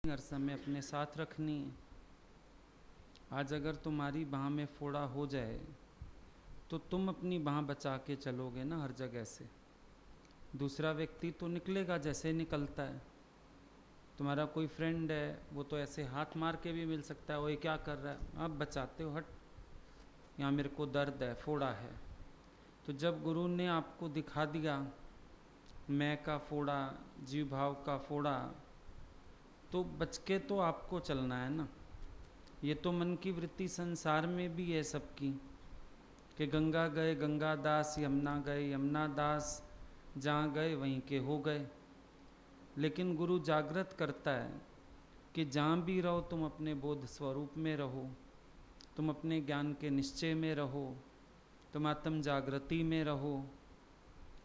हर समय अपने साथ रखनी है। आज अगर तुम्हारी बाह में फोड़ा हो जाए तो तुम अपनी बाह बचा के चलोगे ना हर जगह से। दूसरा व्यक्ति तो निकलेगा जैसे निकलता है। तुम्हारा कोई फ्रेंड है, वो तो ऐसे हाथ मार के भी मिल सकता है, वो ये क्या कर रहा है, आप बचाते हो, हट यहाँ मेरे को दर्द है, फोड़ा है। तो जब गुरु ने आपको दिखा दिया मैं का फोड़ा, जीव भाव का फोड़ा, तो बच के तो आपको चलना है ना। ये तो मन की वृत्ति संसार में भी है सबकी कि गंगा गए गंगा दास, यमुना गए यमुना दास, जहाँ गए वहीं के हो गए। लेकिन गुरु जागृत करता है कि जहाँ भी रहो तुम अपने बोध स्वरूप में रहो, तुम अपने ज्ञान के निश्चय में रहो, तुम आत्म जागृति में रहो।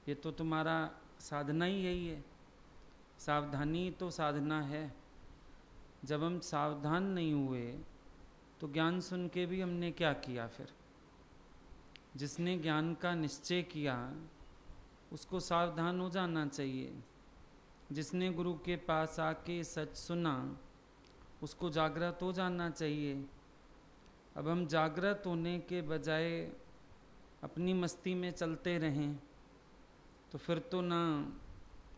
ये तो तुम्हारा साधना ही यही है। सावधानी तो साधना है। जब हम सावधान नहीं हुए तो ज्ञान सुन के भी हमने क्या किया फिर। जिसने ज्ञान का निश्चय किया उसको सावधान हो जाना चाहिए। जिसने गुरु के पास आके सच सुना उसको जागृत हो जाना चाहिए। अब हम जागृत होने के बजाय अपनी मस्ती में चलते रहें तो फिर तो ना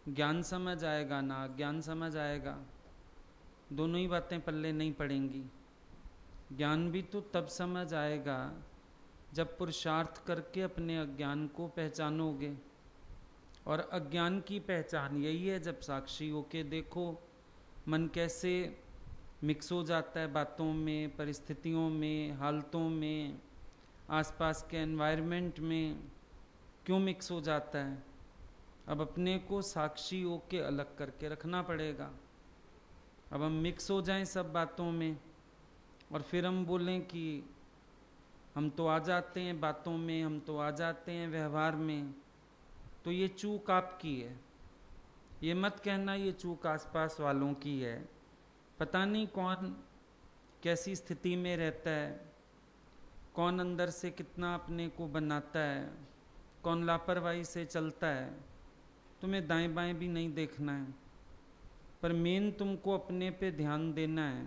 ज्ञान समझ आएगा ना अज्ञान समझ आएगा। दोनों ही बातें पल्ले नहीं पड़ेंगी। ज्ञान भी तो तब समझ आएगा जब पुरुषार्थ करके अपने अज्ञान को पहचानोगे। और अज्ञान की पहचान यही है जब साक्षी होके देखो मन कैसे मिक्स हो जाता है बातों में, परिस्थितियों में, हालतों में, आसपास के एनवायरनमेंट में क्यों मिक्स हो जाता है। अब अपने को साक्षी होके अलग करके रखना पड़ेगा। अब हम मिक्स हो जाएं सब बातों में और फिर हम बोलें कि हम तो आ जाते हैं बातों में, हम तो आ जाते हैं व्यवहार में, तो ये चूक आपकी है। ये मत कहना ये चूक आसपास वालों की है। पता नहीं कौन कैसी स्थिति में रहता है, कौन अंदर से कितना अपने को बनाता है, कौन लापरवाही से चलता है। तुम्हें दाएं बाएं भी नहीं देखना है, पर मेन तुमको अपने पे ध्यान देना है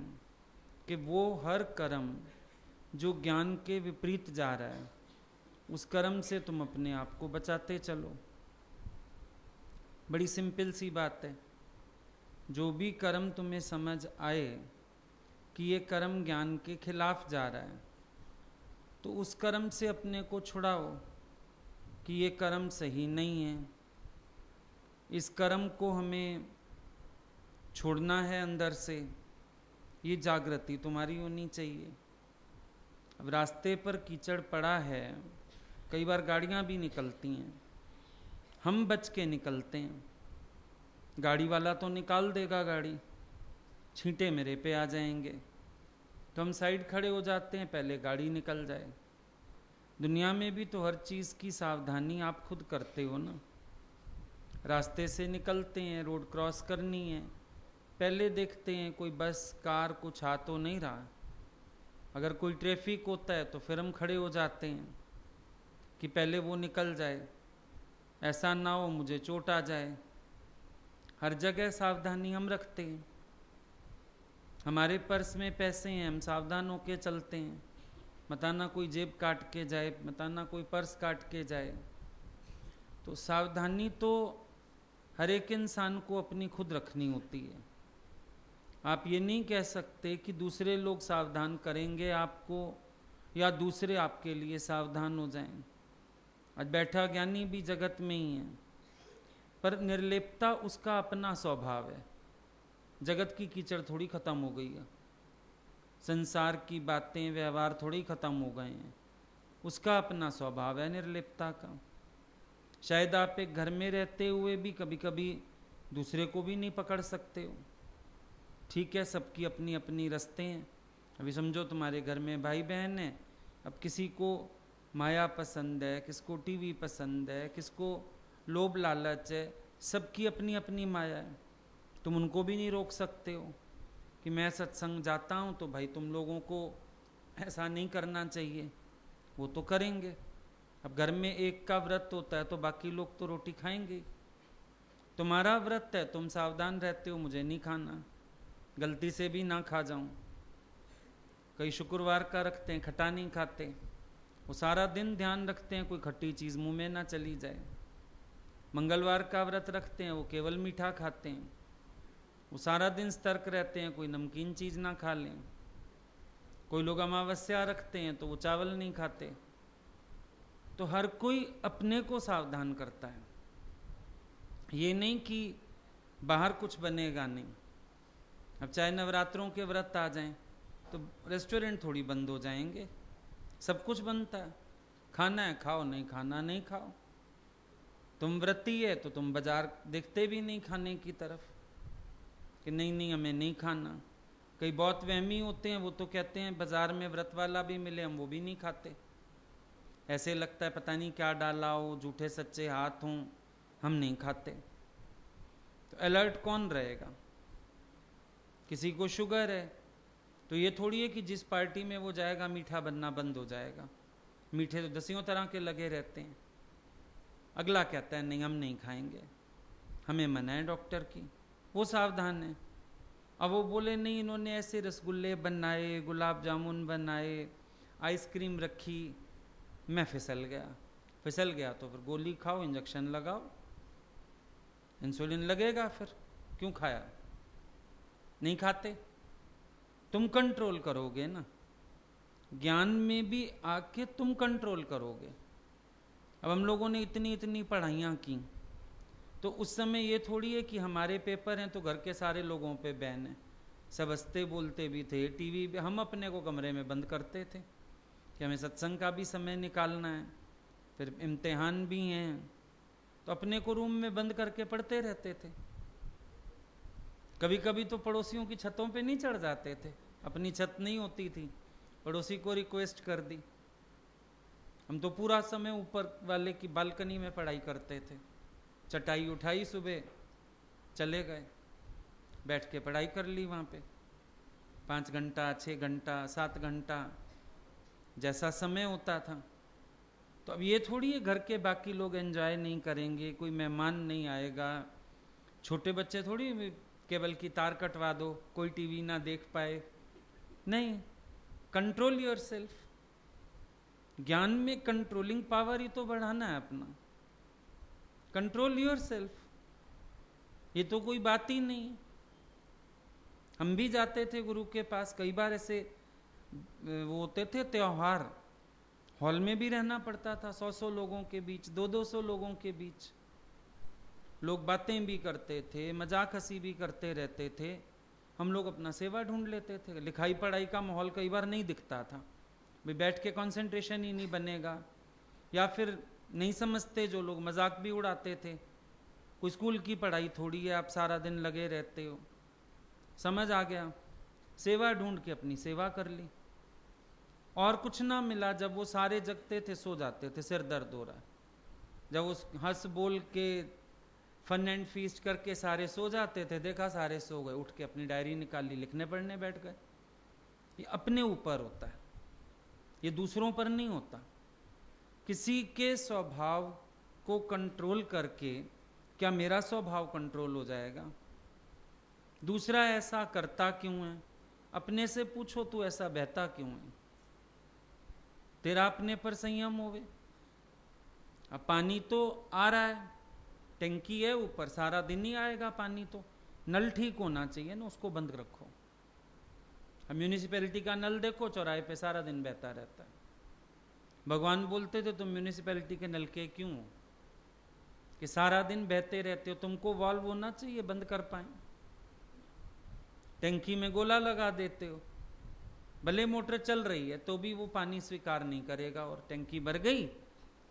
कि वो हर कर्म जो ज्ञान के विपरीत जा रहा है उस कर्म से तुम अपने आप को बचाते चलो। बड़ी सिंपल सी बात है। जो भी कर्म तुम्हें समझ आए कि ये कर्म ज्ञान के खिलाफ जा रहा है तो उस कर्म से अपने को छुड़ाओ कि ये कर्म सही नहीं है। इस कर्म को हमें छोड़ना है अंदर से। ये जागृति तुम्हारी होनी चाहिए। अब रास्ते पर कीचड़ पड़ा है, कई बार गाड़ियाँ भी निकलती हैं, हम बच के निकलते हैं। गाड़ी वाला तो निकाल देगा गाड़ी, छींटे मेरे पे आ जाएंगे, तो हम साइड खड़े हो जाते हैं पहले गाड़ी निकल जाए। दुनिया में भी तो हर चीज़ की सावधानी आप खुद करते हो ना। रास्ते से निकलते हैं, रोड क्रॉस करनी है, पहले देखते हैं कोई बस कार कुछ आ तो नहीं रहा। अगर कोई ट्रैफिक होता है तो फिर हम खड़े हो जाते हैं कि पहले वो निकल जाए, ऐसा ना हो मुझे चोट आ जाए। हर जगह सावधानी हम रखते हैं। हमारे पर्स में पैसे हैं, हम सावधान होके चलते हैं, मताना कोई जेब काट के जाए, मताना कोई पर्स काट के जाए। तो सावधानी तो हर एक इंसान को अपनी खुद रखनी होती है। आप ये नहीं कह सकते कि दूसरे लोग सावधान करेंगे आपको या दूसरे आपके लिए सावधान हो जाएं। आज बैठा ज्ञानी भी जगत में ही है, पर निर्लिप्तता उसका अपना स्वभाव है। जगत की कीचड़ थोड़ी खत्म हो गई है, संसार की बातें व्यवहार थोड़ी खत्म हो गए हैं। उसका अपना स्वभाव है निर्लिप्तता का। शायद आप एक घर में रहते हुए भी कभी कभी दूसरे को भी नहीं पकड़ सकते हो। ठीक है, सबकी अपनी अपनी रास्ते हैं। अभी समझो तुम्हारे घर में भाई बहन है, अब किसी को माया पसंद है, किसको टीवी पसंद है, किसको लोभ लालच है, सबकी अपनी अपनी माया है। तुम उनको भी नहीं रोक सकते हो कि मैं सत्संग जाता हूँ तो भाई तुम लोगों को ऐसा नहीं करना चाहिए, वो तो करेंगे। अब घर में एक का व्रत होता है तो बाकी लोग तो रोटी खाएंगे। तुम्हारा व्रत है, तुम सावधान रहते हो मुझे नहीं खाना, गलती से भी ना खा जाऊं। कई शुक्रवार का रखते हैं, खट्टा नहीं खाते। वो सारा दिन ध्यान रखते हैं कोई खट्टी चीज़ मुंह में ना चली जाए। मंगलवार का व्रत रखते हैं, वो केवल मीठा खाते हैं। वो सारा दिन सतर्क रहते हैं कोई नमकीन चीज़ ना खा लें। कोई लोग अमावस्या रखते हैं तो वो चावल नहीं खाते। तो हर कोई अपने को सावधान करता है। ये नहीं कि बाहर कुछ बनेगा नहीं। अब चाहे नवरात्रों के व्रत आ जाएं तो रेस्टोरेंट थोड़ी बंद हो जाएंगे, सब कुछ बनता है। खाना है खाओ, नहीं खाना नहीं खाओ। तुम व्रती है तो तुम बाजार देखते भी नहीं खाने की तरफ कि नहीं नहीं हमें नहीं खाना। कई बहुत वहमी होते हैं, वो तो कहते हैं बाजार में व्रत वाला भी मिले हम वो भी नहीं खाते। ऐसे लगता है पता नहीं क्या डाला हो, झूठे सच्चे हाथ हों, हम नहीं खाते। तो अलर्ट कौन रहेगा? किसी को शुगर है तो ये थोड़ी है कि जिस पार्टी में वो जाएगा मीठा बनना बंद हो जाएगा। मीठे तो दसियों तरह के लगे रहते हैं। अगला कहता है नहीं हम नहीं खाएंगे, हमें मना है डॉक्टर की, वो सावधान है। अब वो बोले नहीं इन्होंने ऐसे रसगुल्ले बनाए, गुलाब जामुन बनाए, आइसक्रीम रखी, मैं फिसल गया तो फिर गोली खाओ, इंजेक्शन लगाओ, इंसुलिन लगेगा। फिर क्यों खाया? नहीं खाते। तुम कंट्रोल करोगे ना, ज्ञान में भी आके तुम कंट्रोल करोगे। अब हम लोगों ने इतनी इतनी पढ़ाइयाँ की तो उस समय ये थोड़ी है कि हमारे पेपर हैं तो घर के सारे लोगों पे बैन है। सब हंसते बोलते भी थे, टीवी पे हम अपने को कमरे में बंद करते थे कि हमें सत्संग का भी समय निकालना है, फिर इम्तिहान भी हैं, तो अपने को रूम में बंद करके पढ़ते रहते थे। कभी कभी तो पड़ोसियों की छतों पे नहीं चढ़ जाते थे, अपनी छत नहीं होती थी, पड़ोसी को रिक्वेस्ट कर दी। हम तो पूरा समय ऊपर वाले की बालकनी में पढ़ाई करते थे। चटाई उठाई, सुबह चले गए, बैठ के पढ़ाई कर ली वहाँ पे 5 घंटा 6 घंटा 7 घंटा जैसा समय होता था। तो अब ये थोड़ी है घर के बाकी लोग एंजॉय नहीं करेंगे, कोई मेहमान नहीं आएगा। छोटे बच्चे थोड़ी केबल की तार कटवा दो कोई टीवी ना देख पाए। नहीं, कंट्रोल योरसेल्फ। ज्ञान में कंट्रोलिंग पावर ही तो बढ़ाना है अपना। कंट्रोल योरसेल्फ, ये तो कोई बात ही नहीं। हम भी जाते थे गुरु के पास, कई बार ऐसे वो होते थे त्योहार, हॉल में भी रहना पड़ता था 100-100 लोगों के बीच, 200-200 लोगों के बीच। लोग बातें भी करते थे, मजाक हंसी भी करते रहते थे, हम लोग अपना सेवा ढूंढ लेते थे। लिखाई पढ़ाई का माहौल कई बार नहीं दिखता था, भाई बैठ के कंसंट्रेशन ही नहीं बनेगा, या फिर नहीं समझते जो लोग मजाक भी उड़ाते थे, कोई स्कूल की पढ़ाई थोड़ी है आप सारा दिन लगे रहते हो। समझ आ गया, सेवा ढूंढ के अपनी सेवा कर ली। और कुछ ना मिला, जब वो सारे जगते थे सो जाते थे, सिर दर्द हो रहा है। जब उस हंस बोल के फन एंड फीस्ट करके सारे सो जाते थे, देखा सारे सो गए, उठ के अपनी डायरी निकाली, लिखने पढ़ने बैठ गए। ये अपने ऊपर होता है, ये दूसरों पर नहीं होता। किसी के स्वभाव को कंट्रोल करके क्या मेरा स्वभाव कंट्रोल हो जाएगा? दूसरा ऐसा करता क्यों है? अपने से पूछो, तू ऐसा बहता क्यों है? तेरा अपने पर संयम होवे। अब पानी तो आ रहा है, टंकी है ऊपर, सारा दिन ही आएगा पानी, तो नल ठीक होना चाहिए ना, उसको बंद रखो। अब म्यूनिसिपैलिटी का नल देखो, चौराहे पे सारा दिन बहता रहता है। भगवान बोलते थे तुम म्यूनिसिपैलिटी के नल के क्यों हो कि सारा दिन बहते रहते हो? तुमको वाल्व होना चाहिए, बंद कर पाए। टंकी में गोला लगा देते हो, भले मोटर चल रही है तो भी वो पानी स्वीकार नहीं करेगा, और टंकी भर गई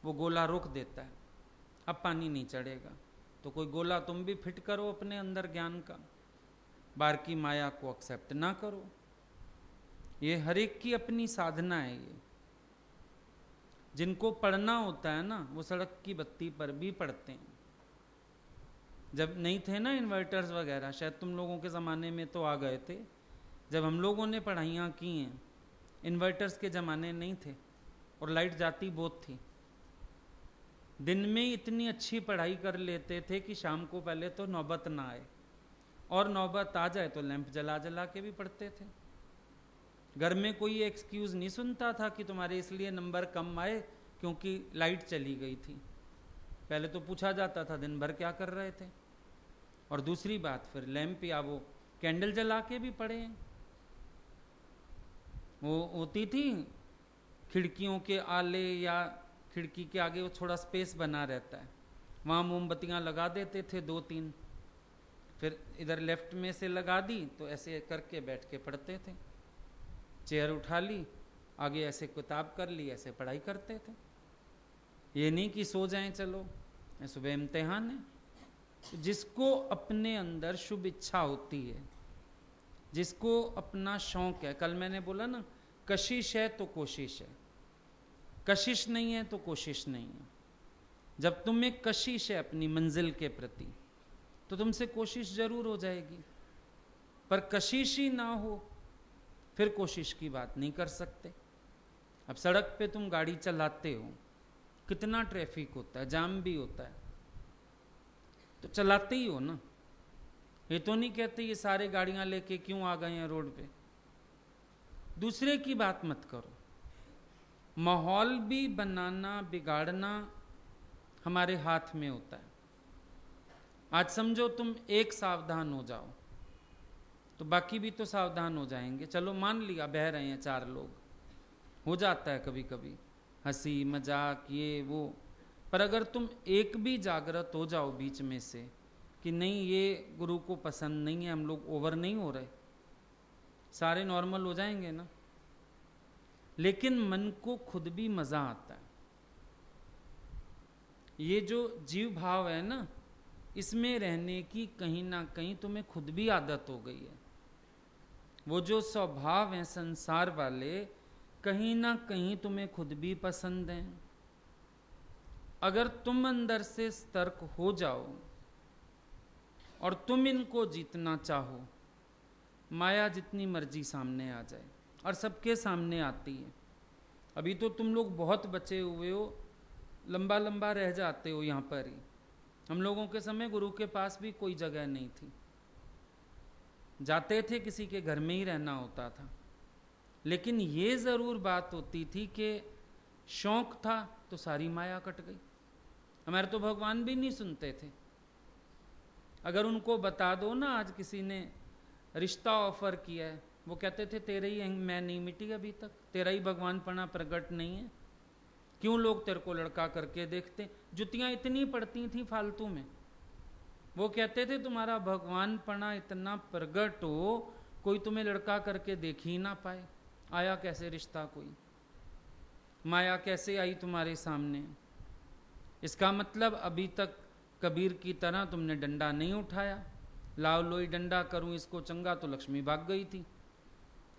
वो गोला रोक देता है, अब पानी नहीं चढ़ेगा। तो कोई गोला तुम भी फिट करो अपने अंदर ज्ञान का, बाहर की माया को एक्सेप्ट ना करो। ये हर एक की अपनी साधना है। ये जिनको पढ़ना होता है ना, वो सड़क की बत्ती पर भी पढ़ते हैं। जब नहीं थे ना इन्वर्टर्स वगैरह, शायद तुम लोगों के ज़माने में तो आ गए थे, जब हम लोगों ने पढ़ाइयाँ की हैं इन्वर्टर्स के ज़माने नहीं थे, और लाइट जाती बहुत थी। दिन में इतनी अच्छी पढ़ाई कर लेते थे कि शाम को पहले तो नौबत ना आए, और नौबत आ जाए तो लैंप जला जला के भी पढ़ते थे। घर में कोई एक्सक्यूज़ नहीं सुनता था कि तुम्हारे इसलिए नंबर कम आए क्योंकि लाइट चली गई थी। पहले तो पूछा जाता था दिन भर क्या कर रहे थे। और दूसरी बात, फिर लैंप या वो कैंडल जला के भी पढ़े। वो होती थी खिड़कियों के आले या खिड़की के आगे वो थोड़ा स्पेस बना रहता है, वहाँ मोमबत्तियाँ लगा देते थे 2-3, फिर इधर लेफ्ट में से लगा दी तो ऐसे करके बैठ के पढ़ते थे। चेयर उठा ली, आगे ऐसे किताब कर ली, ऐसे पढ़ाई करते थे। ये नहीं कि सो जाएं चलो, सुबह इम्तिहान है। जिसको अपने अंदर शुभ इच्छा होती है, जिसको अपना शौक है, कल मैंने बोला ना, कशिश है तो कोशिश है, कशिश नहीं है तो कोशिश नहीं है। जब तुम्हें कशिश है अपनी मंजिल के प्रति तो तुमसे कोशिश जरूर हो जाएगी, पर कशिश ही ना हो फिर कोशिश की बात नहीं कर सकते। अब सड़क पे तुम गाड़ी चलाते हो, कितना ट्रैफिक होता है, जाम भी होता है, तो चलाते ही हो ना। ये तो नहीं कहते ये सारे गाड़ियां लेके क्यों आ गए हैं रोड पे। दूसरे की बात मत करो। माहौल भी बनाना बिगाड़ना हमारे हाथ में होता है। आज समझो तुम एक सावधान हो जाओ तो बाकी भी तो सावधान हो जाएंगे। चलो मान लिया बह रहे हैं 4 लोग, हो जाता है कभी कभी, हंसी मजाक ये वो, पर अगर तुम एक भी जागृत हो जाओ बीच में से कि नहीं ये गुरु को पसंद नहीं है, हम लोग ओवर नहीं हो रहे, सारे नॉर्मल हो जाएंगे ना। लेकिन मन को खुद भी मजा आता है। ये जो जीव भाव है ना, इसमें रहने की कहीं ना कहीं तुम्हें खुद भी आदत हो गई है। वो जो स्वभाव हैं संसार वाले, कहीं ना कहीं तुम्हें खुद भी पसंद हैं। अगर तुम अंदर से सतर्क हो जाओ और तुम इनको जीतना चाहो, माया जितनी मर्जी सामने आ जाए, और सबके सामने आती है। अभी तो तुम लोग बहुत बचे हुए हो, लंबा लंबा रह जाते हो यहाँ पर ही। हम लोगों के समय गुरु के पास भी कोई जगह नहीं थी, जाते थे किसी के घर में ही रहना होता था। लेकिन ये ज़रूर बात होती थी कि शौक था तो सारी माया कट गई। हमारे तो भगवान भी नहीं सुनते थे। अगर उनको बता दो ना आज किसी ने रिश्ता ऑफर किया है, वो कहते थे तेरे ही मैं नहीं मिटी अभी तक, तेरा ही भगवानपना प्रकट नहीं है, क्यों लोग तेरे को लड़का करके देखते। जुतियाँ इतनी पड़ती थी फालतू में। वो कहते थे तुम्हारा भगवानपना इतना प्रकट हो, कोई तुम्हें लड़का करके देख ही ना पाए। आया कैसे रिश्ता, कोई माया कैसे आई तुम्हारे सामने। इसका मतलब अभी तक कबीर की तरह तुमने डंडा नहीं उठाया। लाओ लोई डंडा करूं इसको चंगा, तो लक्ष्मी भाग गई थी।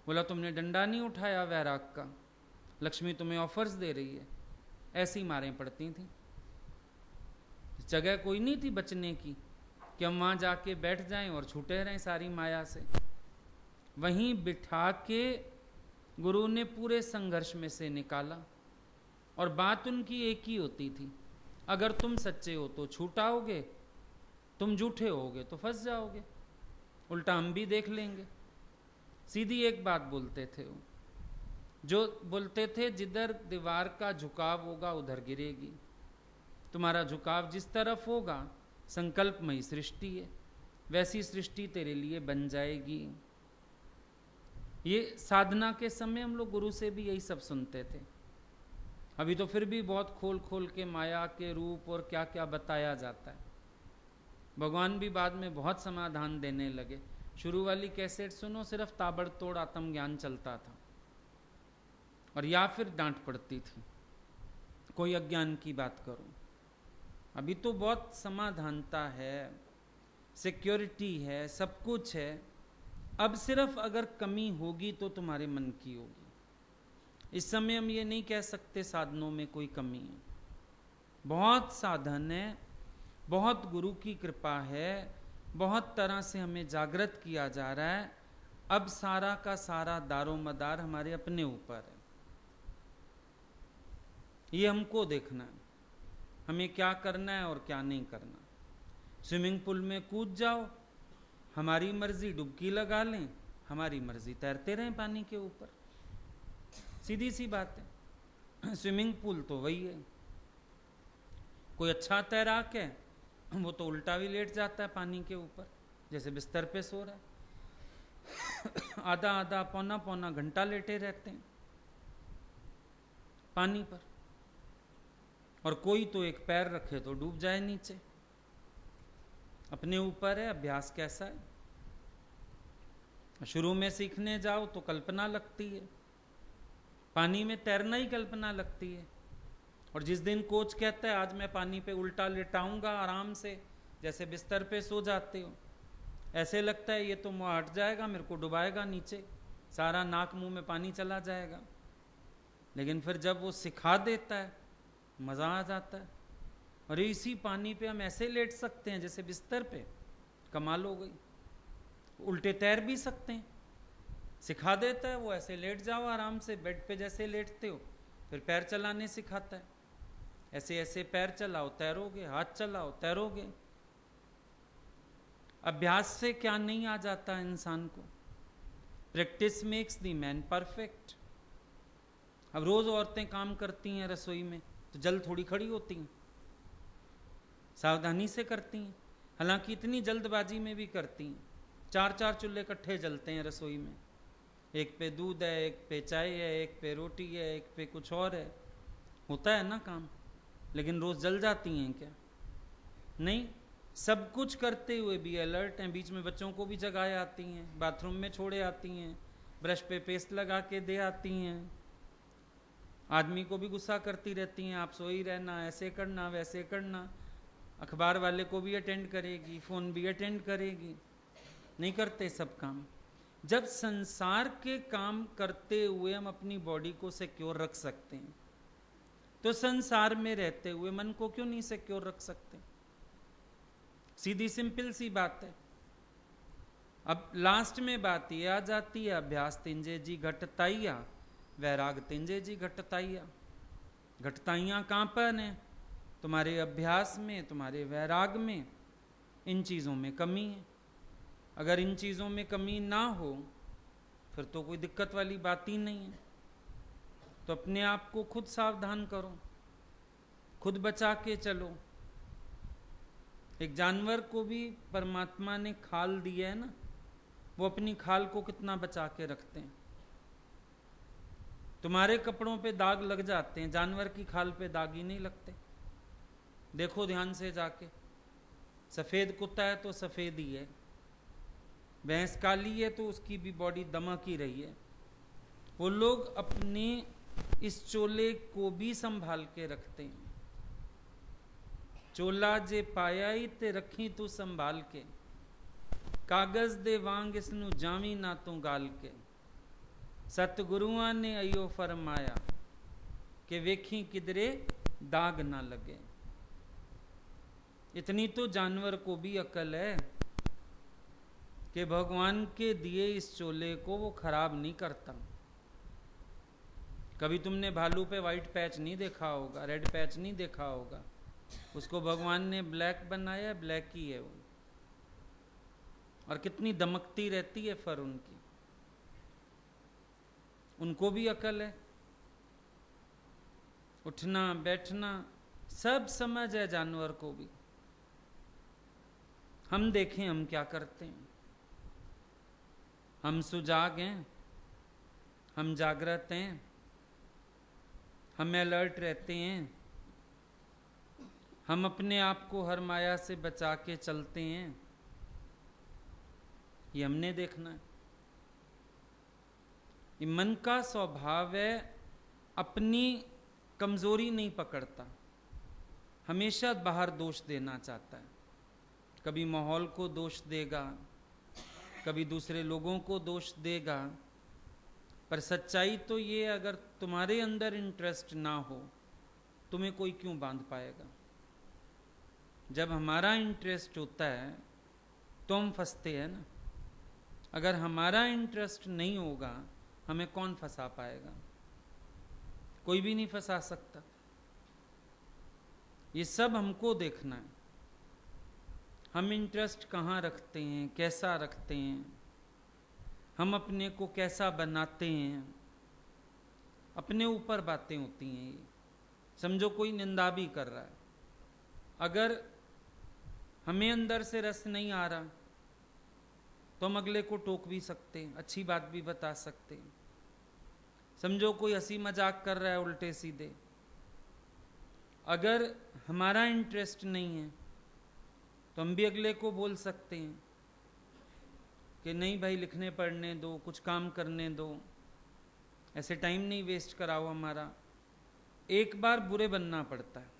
बोला तुमने डंडा नहीं उठाया वैराग का, लक्ष्मी तुम्हें ऑफर्स दे रही है। ऐसी मारें पड़ती थी। जगह कोई नहीं थी बचने की कि हम वहाँ जाके बैठ जाएं और छूटे रहें सारी माया से। वहीं बिठा के गुरु ने पूरे संघर्ष में से निकाला। और बात उनकी एक ही होती थी, अगर तुम सच्चे हो तो छूटाओगे, तुम झूठे होगे तो फंस जाओगे, उल्टा हम भी देख लेंगे। सीधी एक बात बोलते थे वो, जो बोलते थे जिधर दीवार का झुकाव होगा उधर गिरेगी। तुम्हारा झुकाव जिस तरफ होगा, संकल्पमयी सृष्टि है, वैसी सृष्टि तेरे लिए बन जाएगी। ये साधना के समय हम लोग गुरु से भी यही सब सुनते थे। अभी तो फिर भी बहुत खोल खोल के माया के रूप और क्या क्या बताया जाता है। भगवान भी बाद में बहुत समाधान देने लगे। शुरू वाली कैसेट सुनो, सिर्फ ताबड़तोड़ आत्मज्ञान चलता था, और या फिर डांट पड़ती थी, कोई अज्ञान की बात करो। अभी तो बहुत समाधानता है, सिक्योरिटी है, सब कुछ है। अब सिर्फ अगर कमी होगी तो तुम्हारे मन की होगी। इस समय हम ये नहीं कह सकते साधनों में कोई कमी है। बहुत साधन है, बहुत गुरु की कृपा है, बहुत तरह से हमें जागृत किया जा रहा है। अब सारा का सारा दारोमदार हमारे अपने ऊपर है। ये हमको देखना है, हमें क्या करना है और क्या नहीं करना। स्विमिंग पूल में कूद जाओ, हमारी मर्जी डुबकी लगा लें, हमारी मर्जी तैरते रहें पानी के ऊपर। सीधी सी बात है। स्विमिंग पूल तो वही है। कोई अच्छा तैराक है वो तो उल्टा भी लेट जाता है पानी के ऊपर, जैसे बिस्तर पे सो रहा है। आधा आधा पौना पौना घंटा लेटे रहते हैं पानी पर। और कोई तो एक पैर रखे तो डूब जाए नीचे। अपने ऊपर है अभ्यास कैसा है। शुरू में सीखने जाओ तो कल्पना लगती है, पानी में तैरना ही कल्पना लगती है। और जिस दिन कोच कहता है आज मैं पानी पे उल्टा लेटाऊंगा आराम से, जैसे बिस्तर पे सो जाते हो, ऐसे लगता है ये तो मुँह हट जाएगा, मेरे को डुबाएगा नीचे, सारा नाक मुंह में पानी चला जाएगा। लेकिन फिर जब वो सिखा देता है मज़ा आ जाता है। और इसी पानी पे हम ऐसे लेट सकते हैं जैसे बिस्तर पे, कमाल हो गई। उल्टे तैर भी सकते हैं, सिखा देता है वो, ऐसे लेट जाओ आराम से बेड पे जैसे लेटते हो। फिर पैर चलाने सिखाता है, ऐसे ऐसे पैर चलाओ तैरोगे, हाथ चलाओ तैरोगे। अभ्यास से क्या नहीं आ जाता इंसान को। Practice makes the man perfect. अब रोज औरतें काम करती हैं रसोई में तो जल्द थोड़ी खड़ी होती हैं, सावधानी से करती हैं। हालांकि इतनी जल्दबाजी में भी करती हैं। 4-4 चूल्हे इकट्ठे जलते हैं रसोई में, एक पे दूध है, एक पे चाय है, एक पे रोटी है, एक पे कुछ और है। होता है ना काम, लेकिन रोज जल जाती हैं क्या? नहीं। सब कुछ करते हुए भी अलर्ट हैं। बीच में बच्चों को भी जगाए आती हैं, बाथरूम में छोड़े आती हैं, ब्रश पे पेस्ट लगा के दे आती हैं। आदमी को भी गुस्सा करती रहती हैं, आप सो ही रहना, ऐसे करना वैसे करना। अखबार वाले को भी अटेंड करेगी, फ़ोन भी अटेंड करेगी। नहीं करते सब काम। जब संसार के काम करते हुए हम अपनी बॉडी को सिक्योर रख सकते हैं, तो संसार में रहते हुए मन को क्यों नहीं सिक्योर रख सकते? सीधी सिंपल सी बात है। अब लास्ट में बात यह आ जाती है, अभ्यास तिंजे जी घटताइया, वैराग तिंजे जी घटताइया। घटताइयाँ कहाँ पर हैं? तुम्हारे अभ्यास में, तुम्हारे वैराग में। इन चीज़ों में कमी है। अगर इन चीज़ों में कमी ना हो फिर तो कोई दिक्कत वाली बात ही नहीं है। तो अपने आप को खुद सावधान करो, खुद बचा के चलो। एक जानवर को भी परमात्मा ने खाल दिया है ना, वो अपनी खाल को कितना बचा के रखते हैं। तुम्हारे कपड़ों पे दाग लग जाते हैं, जानवर की खाल पे दाग ही नहीं लगते। देखो ध्यान से जाके, सफ़ेद कुत्ता है तो सफ़ेद ही है, भैंस काली है तो उसकी भी बॉडी दमक ही रही है। वो लोग अपने इस चोले को भी संभाल के रखते हैं। चोला जे पाया ही ते रखी तू संभाल के, कागज दे वांग इसनू जावी ना तू गाल के। सतगुरुआ ने अयो फरमाया कि वेखी किधरे दाग ना लगे। इतनी तो जानवर को भी अकल है कि भगवान के दिए इस चोले को वो खराब नहीं करता। कभी तुमने भालू पे वाइट पैच नहीं देखा होगा, रेड पैच नहीं देखा होगा। उसको भगवान ने ब्लैक बनाया, ब्लैक ही है वो। और कितनी दमकती रहती है फर उनकी। उनको भी अकल है, उठना बैठना सब समझ है जानवर को भी। हम देखें हम क्या करते हैं। हम सुजाग हैं, हम जागृत हैं, हम अलर्ट रहते हैं, हम अपने आप को हर माया से बचा के चलते हैं। ये हमने देखना है। ये मन का स्वभाव है, अपनी कमजोरी नहीं पकड़ता, हमेशा बाहर दोष देना चाहता है। कभी माहौल को दोष देगा, कभी दूसरे लोगों को दोष देगा। पर सच्चाई तो ये, अगर तुम्हारे अंदर इंटरेस्ट ना हो तुम्हें कोई क्यों बांध पाएगा। जब हमारा इंटरेस्ट होता है तो हम फंसते हैं ना। अगर हमारा इंटरेस्ट नहीं होगा हमें कौन फंसा पाएगा? कोई भी नहीं फंसा सकता। ये सब हमको देखना है। हम इंटरेस्ट कहाँ रखते हैं, कैसा रखते हैं, हम अपने को कैसा बनाते हैं, अपने ऊपर बातें होती हैं ये। समझो कोई निंदा भी कर रहा है, अगर हमें अंदर से रस नहीं आ रहा तो हम अगले को टोक भी सकते हैं, अच्छी बात भी बता सकते हैं। समझो कोई हंसी मजाक कर रहा है उल्टे सीधे, अगर हमारा इंटरेस्ट नहीं है तो हम भी अगले को बोल सकते हैं कि नहीं भाई, लिखने पढ़ने दो, कुछ काम करने दो, ऐसे टाइम नहीं वेस्ट कराओ हमारा। एक बार बुरे बनना पड़ता है।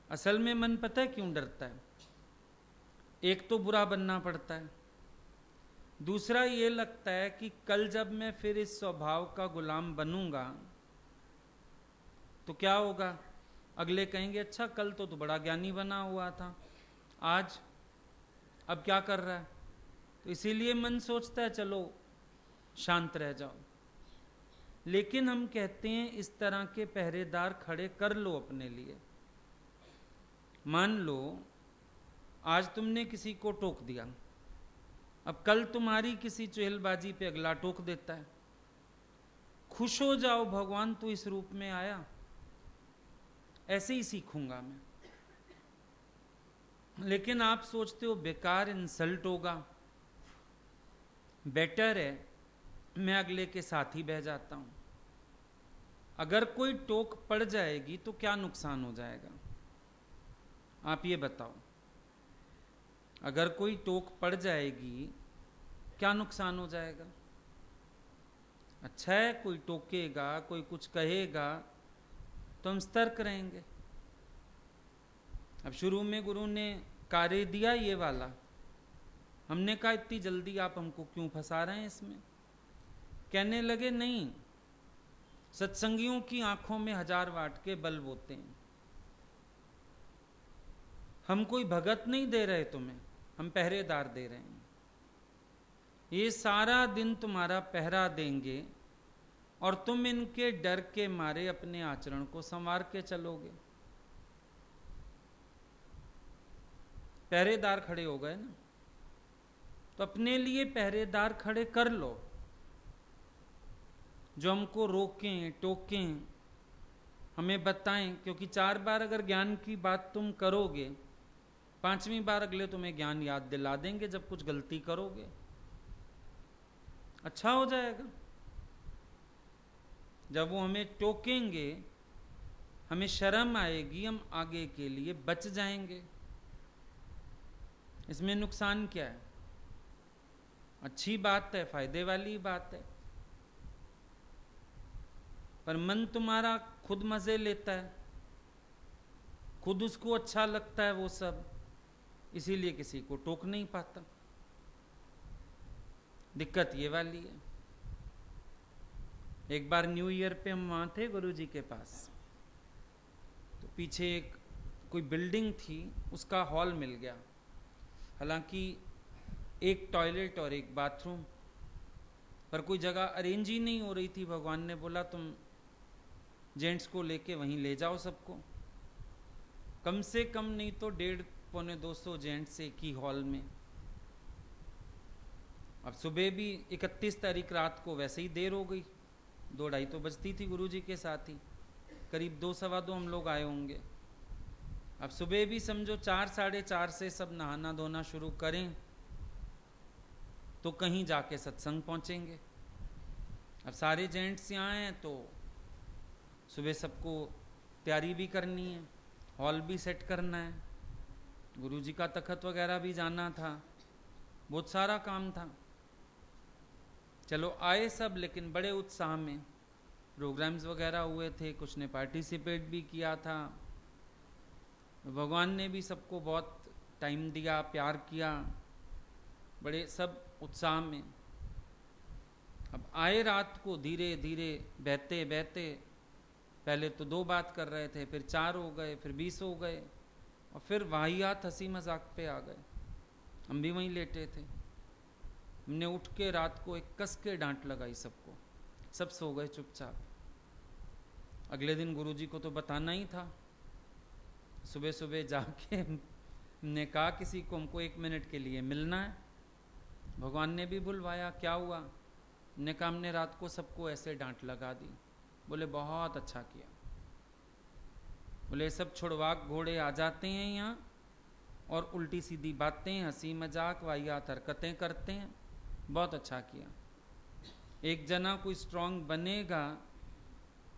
असल में मन पता है क्यों डरता है? एक तो बुरा बनना पड़ता है, दूसरा ये लगता है कि कल जब मैं फिर इस स्वभाव का गुलाम बनूंगा तो क्या होगा? अगले कहेंगे अच्छा कल तो तू बड़ा ज्ञानी बना हुआ था, आज अब क्या कर रहा है? तो इसीलिए मन सोचता है चलो शांत रह जाओ। लेकिन हम कहते हैं इस तरह के पहरेदार खड़े कर लो अपने लिए। मान लो आज तुमने किसी को टोक दिया, अब कल तुम्हारी किसी चुहलबाजी पे अगला टोक देता है, खुश हो जाओ, भगवान तू इस रूप में आया, ऐसे ही सीखूंगा मैं। लेकिन आप सोचते हो बेकार इंसल्ट होगा, बेटर है मैं अगले के साथ ही बह जाता हूं। अगर कोई टोक पड़ जाएगी तो क्या नुकसान हो जाएगा? आप ये बताओ। अगर कोई टोक पड़ जाएगी क्या नुकसान हो जाएगा? अच्छा है कोई टोकेगा, कोई कुछ कहेगा तो हम सतर्क रहेंगे। अब शुरू में गुरु ने कार्य दिया ये वाला, हमने कहा इतनी जल्दी आप हमको क्यों फंसा रहे हैं इसमें? कहने लगे नहीं, सत्संगियों की आंखों में 1000 वाट के बल्ब होते हैं, हम कोई भगत नहीं दे रहे तुम्हें, हम पहरेदार दे रहे हैं। ये सारा दिन तुम्हारा पहरा देंगे और तुम इनके डर के मारे अपने आचरण को संवार के चलोगे। पहरेदार खड़े हो गए ना, तो अपने लिए पहरेदार खड़े कर लो, जो हमको रोकें, टोकें, हमें बताएं। क्योंकि 4 बार अगर ज्ञान की बात तुम करोगे, 5वीं बार अगले तुम्हें ज्ञान याद दिला देंगे जब कुछ गलती करोगे। अच्छा हो जाएगा। जब वो हमें टोकेंगे, हमें शर्म आएगी, हम आगे के लिए बच जाएंगे। इसमें नुकसान क्या है? अच्छी बात है, फायदे वाली बात है, पर मन तुम्हारा खुद मजे लेता है, खुद उसको अच्छा लगता है वो सब, इसीलिए किसी को टोक नहीं पाता। दिक्कत ये वाली है। एक बार न्यू ईयर पे हम वहां थे गुरु जी के पास, तो पीछे एक कोई बिल्डिंग थी, उसका हॉल मिल गया। हालांकि एक टॉयलेट और एक बाथरूम, पर कोई जगह अरेंज ही नहीं हो रही थी। भगवान ने बोला तुम जेंट्स को लेके वहीं ले जाओ सबको। कम से कम नहीं तो 150-200 जेंट्स एक ही हॉल में। अब सुबह भी 31 तारीख रात को वैसे ही देर हो गई, 2-2:30 तो बजती थी गुरु जी के साथ ही, करीब 2-2:15 हम लोग आए होंगे। अब सुबह भी समझो 4-4:30 से सब नहाना धोना शुरू करें तो कहीं जाके सत्संग पहुंचेंगे। अब सारे जेंट्स यहाँ हैं तो सुबह सबको तैयारी भी करनी है, हॉल भी सेट करना है, गुरु जी का तखत वगैरह भी जाना था, बहुत सारा काम था। चलो आए सब, लेकिन बड़े उत्साह में। प्रोग्राम्स वगैरह हुए थे, कुछ ने पार्टिसिपेट भी किया था। भगवान ने भी सबको बहुत टाइम दिया, प्यार किया, बड़े सब उत्साह में। अब आए रात को धीरे धीरे बहते बहते, पहले तो 2 बात कर रहे थे, फिर 4 हो गए, फिर 20 हो गए, और फिर वाहियात हंसी मजाक पे आ गए। हम भी वहीं लेटे थे। हमने उठ के रात को एक कस के डांट लगाई सबको, सब सो गए चुपचाप। अगले दिन गुरुजी को तो बताना ही था। सुबह सुबह जाके ने कहा किसी को हमको 1 मिनट के लिए मिलना है। भगवान ने भी बुलवाया, क्या हुआ? ने कहा हमने रात को सबको ऐसे डांट लगा दी। बोले बहुत अच्छा किया। बोले सब छुड़वाक घोड़े आ जाते हैं यहाँ और उल्टी सीधी बातें, हंसी मजाक, वाहियात हरकतें करते हैं। बहुत अच्छा किया। एक जना कोई स्ट्रांग बनेगा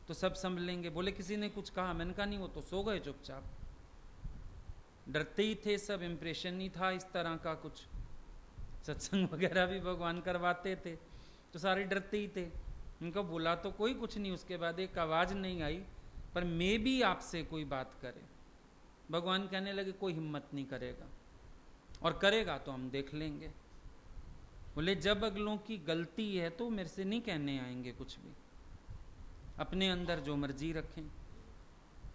तो सब संभलेंगे। बोले किसी ने कुछ कहा? मैंने कहा नहीं, वो तो सो गए चुपचाप, डरते ही थे सब, इंप्रेशन नहीं था इस तरह का कुछ। सत्संग वगैरह भी भगवान करवाते थे तो सारे डरते ही थे। उनको बोला तो कोई कुछ नहीं, उसके बाद एक आवाज़ नहीं आई, पर मैं भी आपसे कोई बात करे। भगवान कहने लगे कोई हिम्मत नहीं करेगा, और करेगा तो हम देख लेंगे। बोले जब अगलों की गलती है तो मेरे से नहीं कहने आएंगे कुछ भी, अपने अंदर जो मर्जी रखें।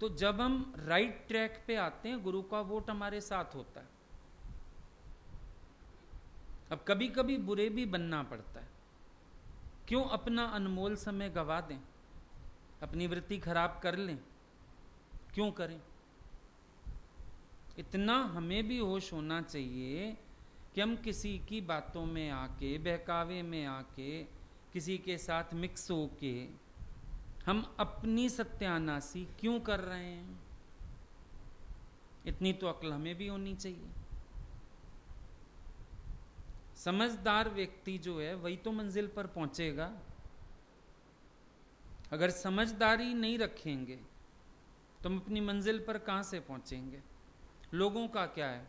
तो जब हम राइट ट्रैक पे आते हैं, गुरु का वोट हमारे साथ होता है। अब कभी कभी बुरे भी बनना पड़ता है। क्यों अपना अनमोल समय गवा दें, अपनी वृत्ति खराब कर लें? क्यों करें? इतना हमें भी होश होना चाहिए कि हम किसी की बातों में आके, बहकावे में आके, किसी के साथ मिक्स होके हम अपनी सत्यानाशी क्यों कर रहे हैं? इतनी तो अक्ल हमें भी होनी चाहिए। समझदार व्यक्ति जो है वही तो मंजिल पर पहुंचेगा। अगर समझदारी नहीं रखेंगे तो हम अपनी मंजिल पर कहां से पहुंचेंगे? लोगों का क्या है,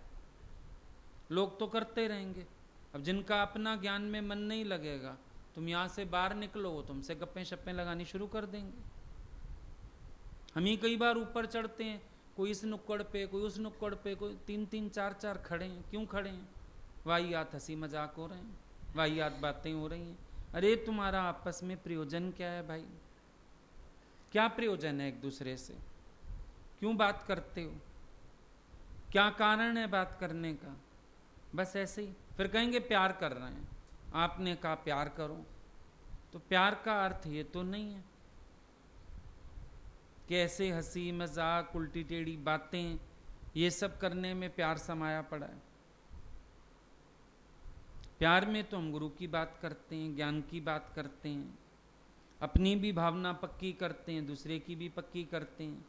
लोग तो करते रहेंगे। अब जिनका अपना ज्ञान में मन नहीं लगेगा, तुम यहां से बाहर निकलो, वो तुमसे गप्पें शप्पें लगानी शुरू कर देंगे। हम ही कई बार ऊपर चढ़ते हैं, कोई इस नुक्कड़ पे, कोई उस नुक्कड़ पे, कोई 3-3 4-4 खड़े हैं। क्यों खड़े हैं? वाहियात हंसी मजाक हो रहे हैं, वाहियात बातें हो रही हैं। अरे तुम्हारा आपस में प्रयोजन क्या है भाई? क्या प्रयोजन है एक दूसरे से? क्यों बात करते हो? क्या कारण है बात करने का? बस ऐसे ही। फिर कहेंगे प्यार कर रहे हैं। आपने कहा प्यार करो, तो प्यार का अर्थ ये तो नहीं है कि ऐसे हंसी मजाक, उल्टी टेढ़ी बातें, ये सब करने में प्यार समाया पड़ा है। प्यार में तो हम गुरु की बात करते हैं, ज्ञान की बात करते हैं, अपनी भी भावना पक्की करते हैं, दूसरे की भी पक्की करते हैं।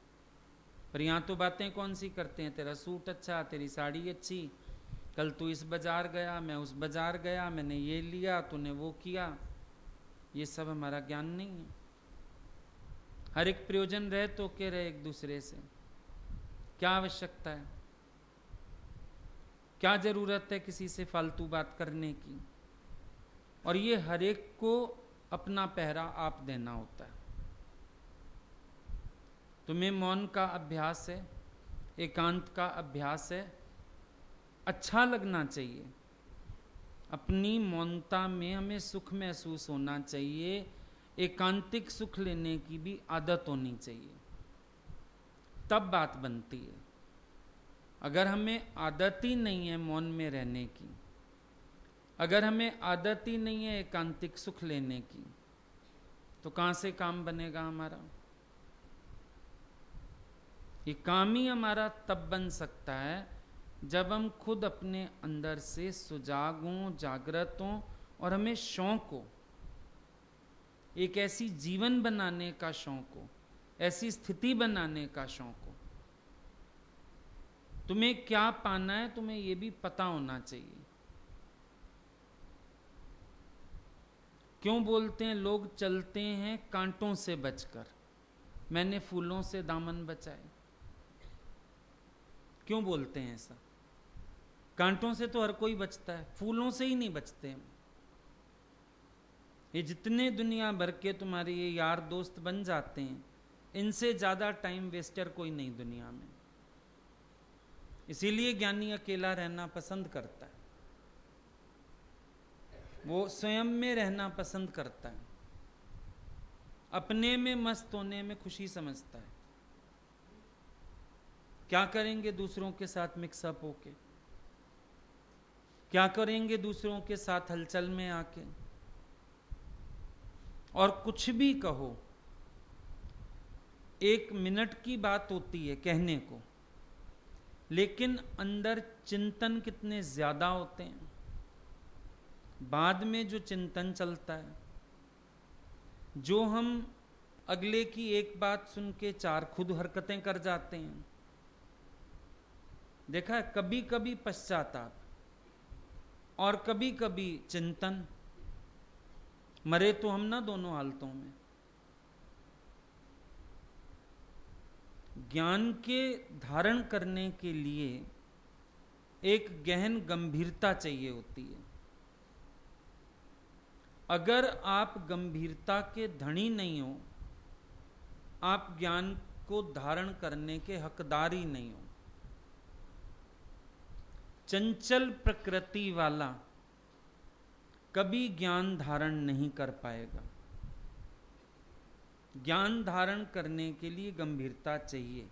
पर यहाँ तो बातें कौन सी करते हैं? तेरा सूट अच्छा, तेरी साड़ी अच्छी, कल तू इस बाजार गया, मैं उस बाजार गया, मैंने ये लिया, तूने वो किया। ये सब हमारा ज्ञान नहीं है। हर एक प्रयोजन रहे तो के रहे एक दूसरे से। क्या आवश्यकता है, क्या जरूरत है किसी से फालतू बात करने की? और ये हर एक को अपना पहरा आप देना होता है। तुम्हें मौन का अभ्यास है, एकांत का अभ्यास है, अच्छा लगना चाहिए। अपनी मौनता में हमें सुख महसूस होना चाहिए, एकांतिक सुख लेने की भी आदत होनी चाहिए, तब बात बनती है। अगर हमें आदत ही नहीं है मौन में रहने की, अगर हमें आदत ही नहीं है एकांतिक सुख लेने की, तो कहाँ से काम बनेगा हमारा? ये काम ही हमारा तब बन सकता है जब हम खुद अपने अंदर से सुजाग हों, जागृत हों, और हमें शौक हो, एक ऐसी जीवन बनाने का शौक हो, ऐसी स्थिति बनाने का शौक हो। तुम्हें क्या पाना है, तुम्हें यह भी पता होना चाहिए। क्यों बोलते हैं लोग चलते हैं कांटों से बचकर, मैंने फूलों से दामन बचाए? क्यों बोलते हैं ऐसा? कांटों से तो हर कोई बचता है, फूलों से ही नहीं बचते हम। ये जितने दुनिया भर के तुम्हारे ये यार दोस्त बन जाते हैं, इनसे ज्यादा टाइम वेस्टर कोई नहीं दुनिया में। इसीलिए ज्ञानी अकेला रहना पसंद करता है, वो स्वयं में रहना पसंद करता है, अपने में मस्त होने में खुशी समझता है। क्या करेंगे दूसरों के साथ मिक्सअप होके? क्या करेंगे दूसरों के साथ हलचल में आके? और कुछ भी कहो, 1 मिनट की बात होती है कहने को, लेकिन अंदर चिंतन कितने ज्यादा होते हैं। बाद में जो चिंतन चलता है, जो हम अगले की एक बात सुन के चार खुद हरकतें कर जाते हैं। देखा है, कभी कभी पश्चाताप और कभी कभी चिंतन। मरे तो हम ना दोनों हालतों में। ज्ञान के धारण करने के लिए एक गहन गंभीरता चाहिए होती है। अगर आप गंभीरता के धनी नहीं हो, आप ज्ञान को धारण करने के हकदार ही नहीं हो। चंचल प्रकृति वाला कभी ज्ञान धारण नहीं कर पाएगा। ज्ञान धारण करने के लिए गंभीरता चाहिए।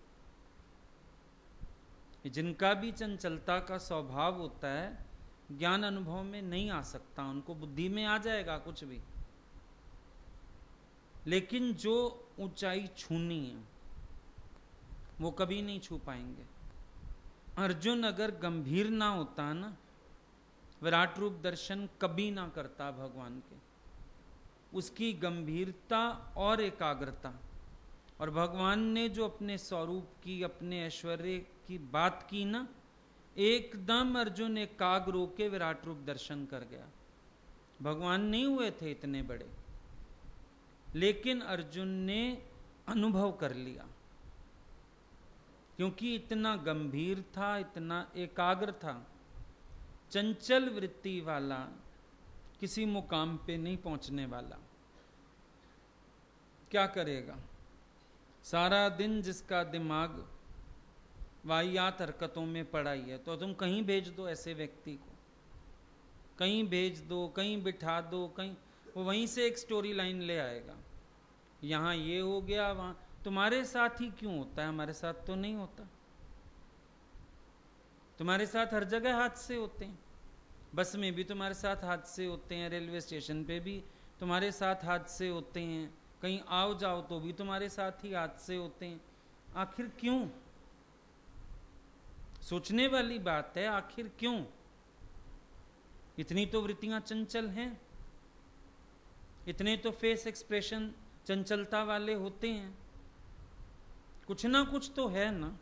जिनका भी चंचलता का स्वभाव होता है, ज्ञान अनुभव में नहीं आ सकता। उनको बुद्धि में आ जाएगा कुछ भी, लेकिन जो ऊंचाई छूनी है वो कभी नहीं छू पाएंगे। अर्जुन अगर गंभीर ना होता ना, विराट रूप दर्शन कभी ना करता भगवान के। उसकी गंभीरता और एकाग्रता, और भगवान ने जो अपने स्वरूप की, अपने ऐश्वर्य की बात की ना, एकदम अर्जुन एकाग्र होके विराट रूप दर्शन कर गया। भगवान नहीं हुए थे इतने बड़े, लेकिन अर्जुन ने अनुभव कर लिया, क्योंकि इतना गंभीर था, इतना एकाग्र था। चंचल वृत्ति वाला किसी मुकाम पे नहीं पहुंचने वाला। क्या करेगा? सारा दिन जिसका दिमाग वाहियात हरकतों में पड़ा ही है, तो तुम कहीं भेज दो ऐसे व्यक्ति को, कहीं भेज दो, कहीं बिठा दो, कहीं, वो वहीं से एक स्टोरी लाइन ले आएगा। यहाँ ये हो गया, वहाँ। तुम्हारे साथ ही क्यों होता है? हमारे साथ तो नहीं होता। तुम्हारे साथ हर जगह हादसे होते हैं। बस में भी तुम्हारे साथ हादसे होते हैं, रेलवे स्टेशन पे भी तुम्हारे साथ हादसे होते हैं, कहीं आओ जाओ तो भी तुम्हारे साथ ही हादसे होते हैं। आखिर क्यों? सोचने वाली बात है, आखिर क्यों? इतनी तो वृत्तियां चंचल हैं, इतने तो फेस एक्सप्रेशन चंचलता वाले होते हैं। कुछ ना कुछ तो है ना।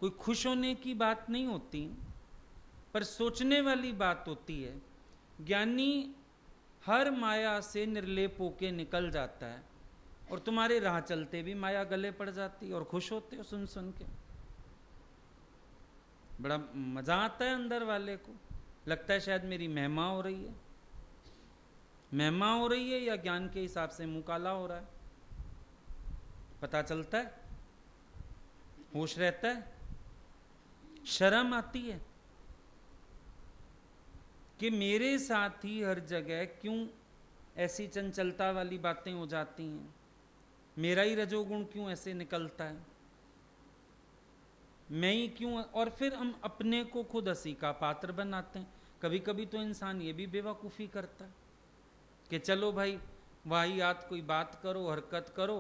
कोई खुश होने की बात नहीं होती, पर सोचने वाली बात होती है। ज्ञानी हर माया से निर्लेप होके निकल जाता है, और तुम्हारे राह चलते भी माया गले पड़ जाती है, और खुश होते हो सुन सुन के। बड़ा मजा आता है अंदर वाले को। लगता है शायद मेरी महिमा हो रही है। महिमा हो रही है या ज्ञान के हिसाब से मुंह काला हो रहा है, पता चलता है। होश रहता है। शर्म आती है कि मेरे साथ ही हर जगह क्यों ऐसी चंचलता वाली बातें हो जाती हैं, मेरा ही रजोगुण क्यों ऐसे निकलता है, मैं ही क्यों। और फिर हम अपने को खुद हंसी का पात्र बनाते हैं। कभी कभी तो इंसान ये भी बेवकूफ़ी करता है कि चलो भाई वाहियात कोई बात करो, हरकत करो,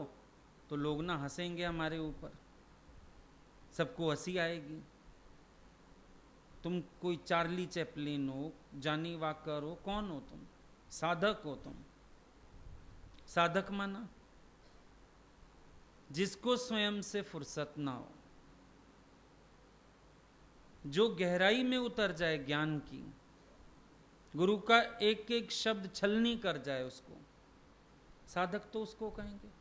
तो लोग ना हंसेंगे हमारे ऊपर, सबको हंसी आएगी। तुम कोई चार्ली चैपलिन हो, जानी वाकर हो, कौन हो तुम? साधक हो तुम। साधक माना जिसको स्वयं से फुर्सत ना हो, जो गहराई में उतर जाए ज्ञान की, गुरु का एक एक शब्द छलनी कर जाए उसको, साधक तो उसको कहेंगे।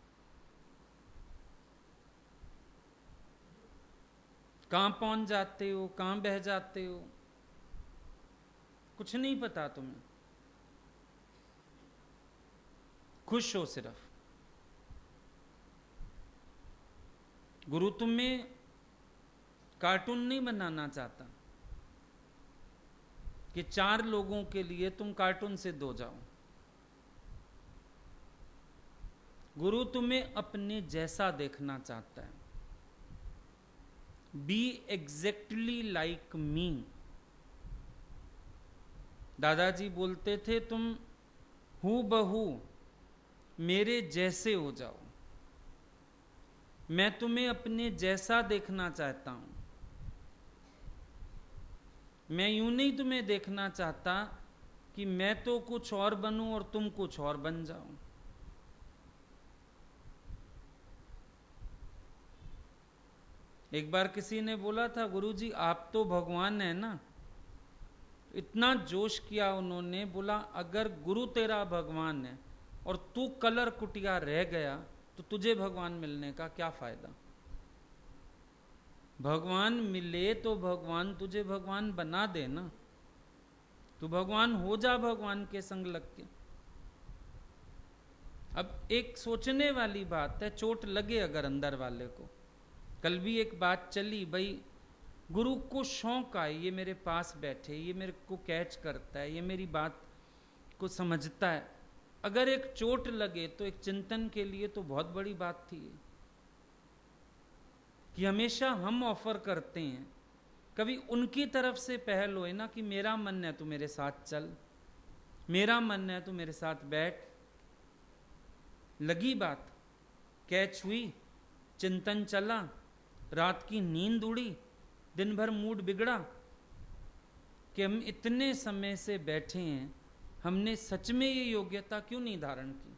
कहां पहुंच जाते हो, कहां बह जाते हो, कुछ नहीं पता तुम्हें। खुश हो सिर्फ। गुरु तुम्हें कार्टून नहीं बनाना चाहता कि 4 लोगों के लिए तुम कार्टून सिद्ध हो जाओ। गुरु तुम्हें अपने जैसा देखना चाहता है। B exactly like me. दादाजी बोलते थे तुम हूबहू मेरे जैसे हो जाओ। मैं तुम्हें अपने जैसा देखना चाहता हूं। मैं यूं नहीं तुम्हें देखना चाहता कि मैं तो कुछ और बनूं और तुम कुछ और बन जाओ। एक बार किसी ने बोला था, गुरुजी आप तो भगवान है ना। इतना जोश किया उन्होंने, बोला अगर गुरु तेरा भगवान है और तू कलर कुटिया रह गया तो तुझे भगवान मिलने का क्या फायदा। भगवान मिले तो भगवान तुझे भगवान बना दे ना, तू भगवान हो जा भगवान के संग लग के। अब एक सोचने वाली बात है, चोट लगे अगर अंदर वाले को। कल भी एक बात चली, भाई गुरु को शौक आए ये मेरे पास बैठे, ये मेरे को कैच करता है, ये मेरी बात को समझता है। अगर एक चोट लगे तो एक चिंतन के लिए तो बहुत बड़ी बात थी कि हमेशा हम ऑफर करते हैं, कभी उनकी तरफ से पहल होए ना कि मेरा मन है तू मेरे साथ चल, मेरा मन है तू मेरे साथ बैठ। लगी बात, कैच हुई, चिंतन चला, रात की नींद उड़ी, दिन भर मूड बिगड़ा कि हम इतने समय से बैठे हैं, हमने सच में ये योग्यता क्यों नहीं धारण की।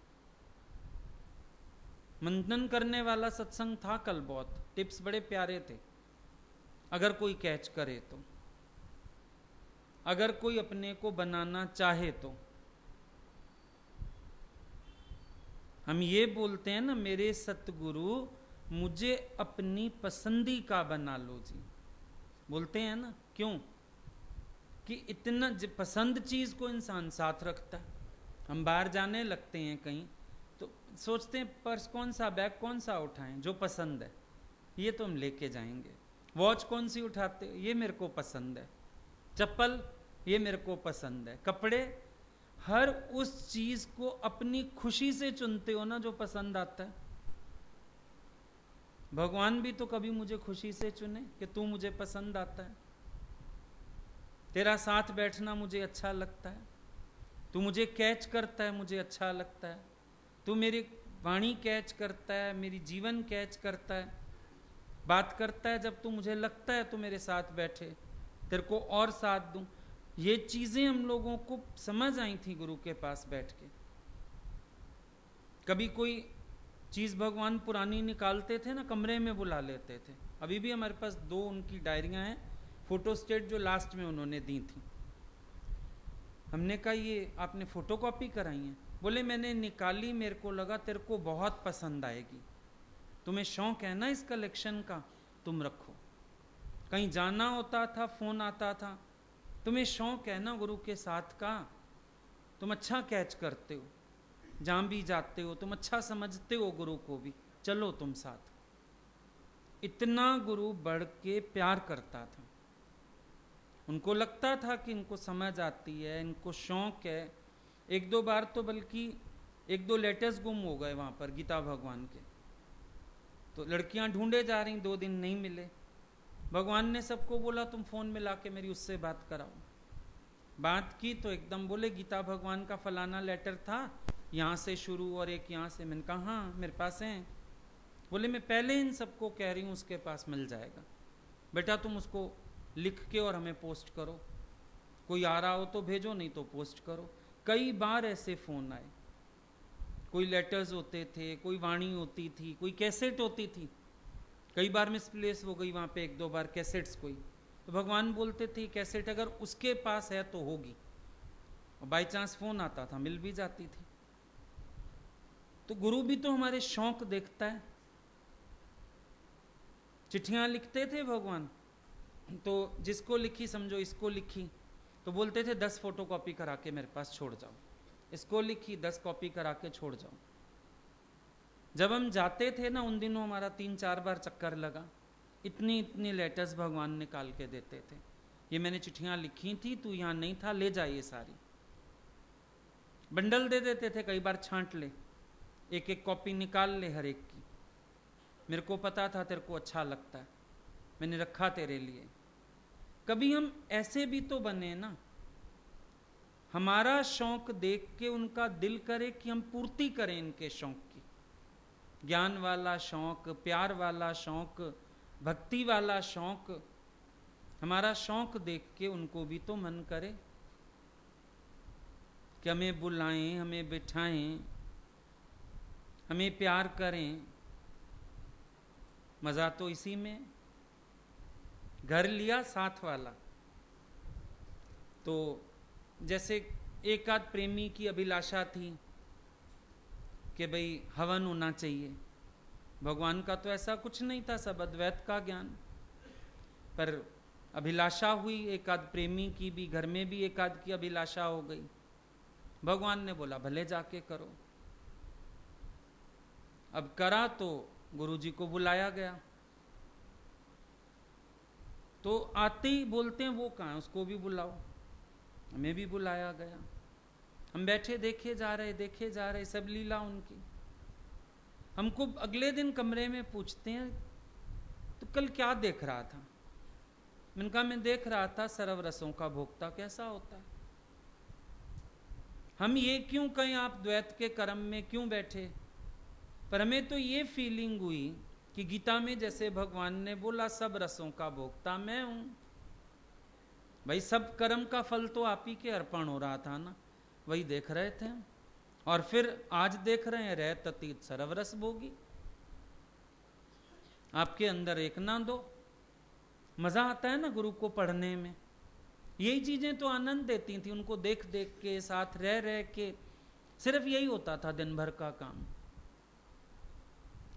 मंथन करने वाला सत्संग था कल, बहुत टिप्स बड़े प्यारे थे। अगर कोई कैच करे तो, अगर कोई अपने को बनाना चाहे तो। हम ये बोलते हैं ना, मेरे सतगुरु मुझे अपनी पसंदी का बना लो जी, बोलते हैं ना। क्यों? कि इतना पसंद चीज को इंसान साथ रखता है। हम बाहर जाने लगते हैं कहीं तो सोचते हैं पर्स कौन सा, बैग कौन सा उठाएं, जो पसंद है ये तो हम लेके जाएंगे। वॉच कौन सी उठाते, ये मेरे को पसंद है। चप्पल, ये मेरे को पसंद है। कपड़े, हर उस चीज को अपनी खुशी से चुनते हो ना जो पसंद आता है। भगवान भी तो कभी मुझे खुशी से चुने कि तू मुझे पसंद आता है, तेरा साथ बैठना मुझे अच्छा लगता है, तू मुझे कैच करता है, मुझे अच्छा लगता है, तू मेरी वाणी कैच करता है, मेरी जीवन कैच करता है, बात करता है जब तू मुझे लगता है तू मेरे साथ बैठे, तेरे को और साथ दूं। ये चीजें हम लोगों को समझ आई थी गुरु के पास बैठ के। कभी कोई चीज भगवान पुरानी निकालते थे ना, कमरे में बुला लेते थे। अभी भी हमारे पास 2 उनकी डायरियां हैं, फोटो स्टेट जो लास्ट में उन्होंने दी थी। हमने कहा ये आपने फोटोकॉपी कराई है? बोले मैंने निकाली, मेरे को लगा तेरे को बहुत पसंद आएगी, तुम्हें शौक है ना इस कलेक्शन का, तुम रखो। कहीं जाना होता था, फोन आता था, तुम्हें शौक है ना गुरु के साथ का, तुम अच्छा कैच करते हो, जहां भी जाते हो तुम अच्छा समझते हो गुरु को भी, चलो तुम साथ। इतना गुरु बढ़ के प्यार करता था। उनको लगता था कि इनको समझ आती है, इनको शौक है। 1-2 बार तो बल्कि 1-2 लेटर्स गुम हो गए वहां पर गीता भगवान के, तो लड़कियां ढूंढे जा रही, 2 दिन नहीं मिले। भगवान ने सबको बोला तुम फोन में लाके मेरी उससे बात कराओ। बात की तो एकदम बोले गीता भगवान का फलाना लेटर था, यहाँ से शुरू और एक यहाँ से। मैंने कहा हाँ मेरे पास हैं। बोले मैं पहले इन सबको कह रही हूँ उसके पास मिल जाएगा, बेटा तुम उसको लिख के और हमें पोस्ट करो, कोई आ रहा हो तो भेजो, नहीं तो पोस्ट करो। कई बार ऐसे फोन आए, कोई लेटर्स होते थे, कोई वाणी होती थी, कोई कैसेट होती थी। कई बार मिसप्लेस हो गई वहाँ पे 1-2 बार कैसेट्स कोई, तो भगवान बोलते थे कैसेट अगर उसके पास है तो होगी, और बाई चांस फोन आता था मिल भी जाती थी। तो गुरु भी तो हमारे शौक देखता है। चिट्ठियां लिखते थे भगवान, तो जिसको लिखी समझो इसको लिखी, तो बोलते थे 10 फोटोकॉपी करा के मेरे पास छोड़ जाओ, इसको लिखी 10 कॉपी करा के छोड़ जाओ। जब हम जाते थे ना उन दिनों हमारा 3-4 बार चक्कर लगा, इतनी इतनी लेटर्स भगवान निकाल के देते थे। ये मैंने चिट्ठियां लिखी थी, तू यहाँ नहीं था, ले जाइए सारी। बंडल दे देते थे, कई बार छांट ले, 1-1 कॉपी निकाल ले हर एक की। मेरे को पता था तेरे को अच्छा लगता है, मैंने रखा तेरे लिए। कभी हम ऐसे भी तो बने ना, हमारा शौक देख के उनका दिल करे कि हम पूर्ति करें इनके शौक की। ज्ञान वाला शौक, प्यार वाला शौक, भक्ति वाला शौक, हमारा शौक देख के उनको भी तो मन करे कि हमें बुलाएं, हमें बिठाएं, हमें प्यार करें। मजा तो इसी में। घर लिया साथ वाला, तो जैसे एक आध प्रेमी की अभिलाषा थी कि भाई हवन होना चाहिए। भगवान का तो ऐसा कुछ नहीं था, सब अद्वैत का ज्ञान। पर अभिलाषा हुई एक आध प्रेमी की भी, घर में भी एक आध की अभिलाषा हो गई। भगवान ने बोला भले जाके करो। अब करा तो गुरुजी को बुलाया गया, तो आते ही बोलते हैं वो कहाँ है, उसको भी बुलाओ। हमें भी बुलाया गया। हम बैठे देखे जा रहे सब लीला उनकी। हमको अगले दिन कमरे में पूछते हैं तो कल क्या देख रहा था? मैंने कहा मैं देख रहा था सर्व रसों का भोक्ता कैसा होता है। हम ये क्यों कहें आप द्वैत के कर्म में क्यों बैठे, पर हमें तो ये फीलिंग हुई कि गीता में जैसे भगवान ने बोला सब रसों का भोक्ता मैं हूं। भाई सब कर्म का फल तो आप ही के अर्पण हो रहा था ना, वही देख रहे थे। और फिर आज देख रहे हैं रहत अतीत सर्वरस भोगी। आपके अंदर एक ना दो। मजा आता है ना गुरु को पढ़ने में। यही चीजें तो आनंद देती थी उनको, देख देख के, साथ रह रह के। सिर्फ यही होता था दिन भर का काम।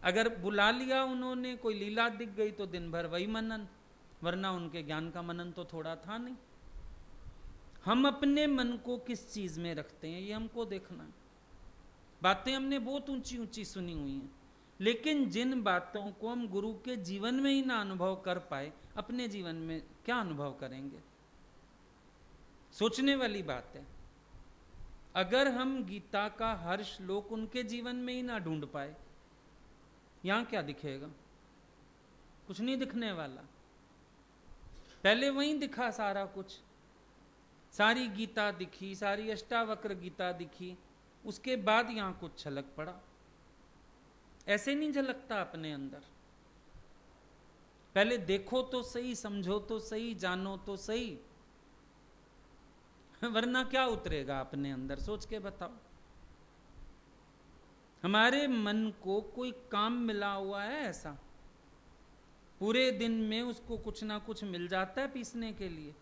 अगर बुला लिया उन्होंने, कोई लीला दिख गई तो दिन भर वही मनन, वरना उनके ज्ञान का मनन तो थोड़ा था नहीं। हम अपने मन को किस चीज में रखते हैं ये हमको देखना है। बातें हमने बहुत ऊंची ऊंची सुनी हुई हैं, लेकिन जिन बातों को हम गुरु के जीवन में ही ना अनुभव कर पाए, अपने जीवन में क्या अनुभव करेंगे? सोचने वाली बात है। अगर हम गीता का हर श्लोक उनके जीवन में ही ना ढूंढ पाए, यहां क्या दिखेगा? कुछ नहीं दिखने वाला। पहले वहीं दिखा सारा कुछ, सारी गीता दिखी, सारी अष्टावक्र गीता दिखी, उसके बाद यहां कुछ छलक पड़ा। ऐसे नहीं झलकता अपने अंदर। पहले देखो तो सही, समझो तो सही, जानो तो सही, वरना क्या उतरेगा अपने अंदर? सोच के बताओ। हमारे मन को कोई काम मिला हुआ है ऐसा? पूरे दिन में उसको कुछ ना कुछ मिल जाता है पीसने के लिए।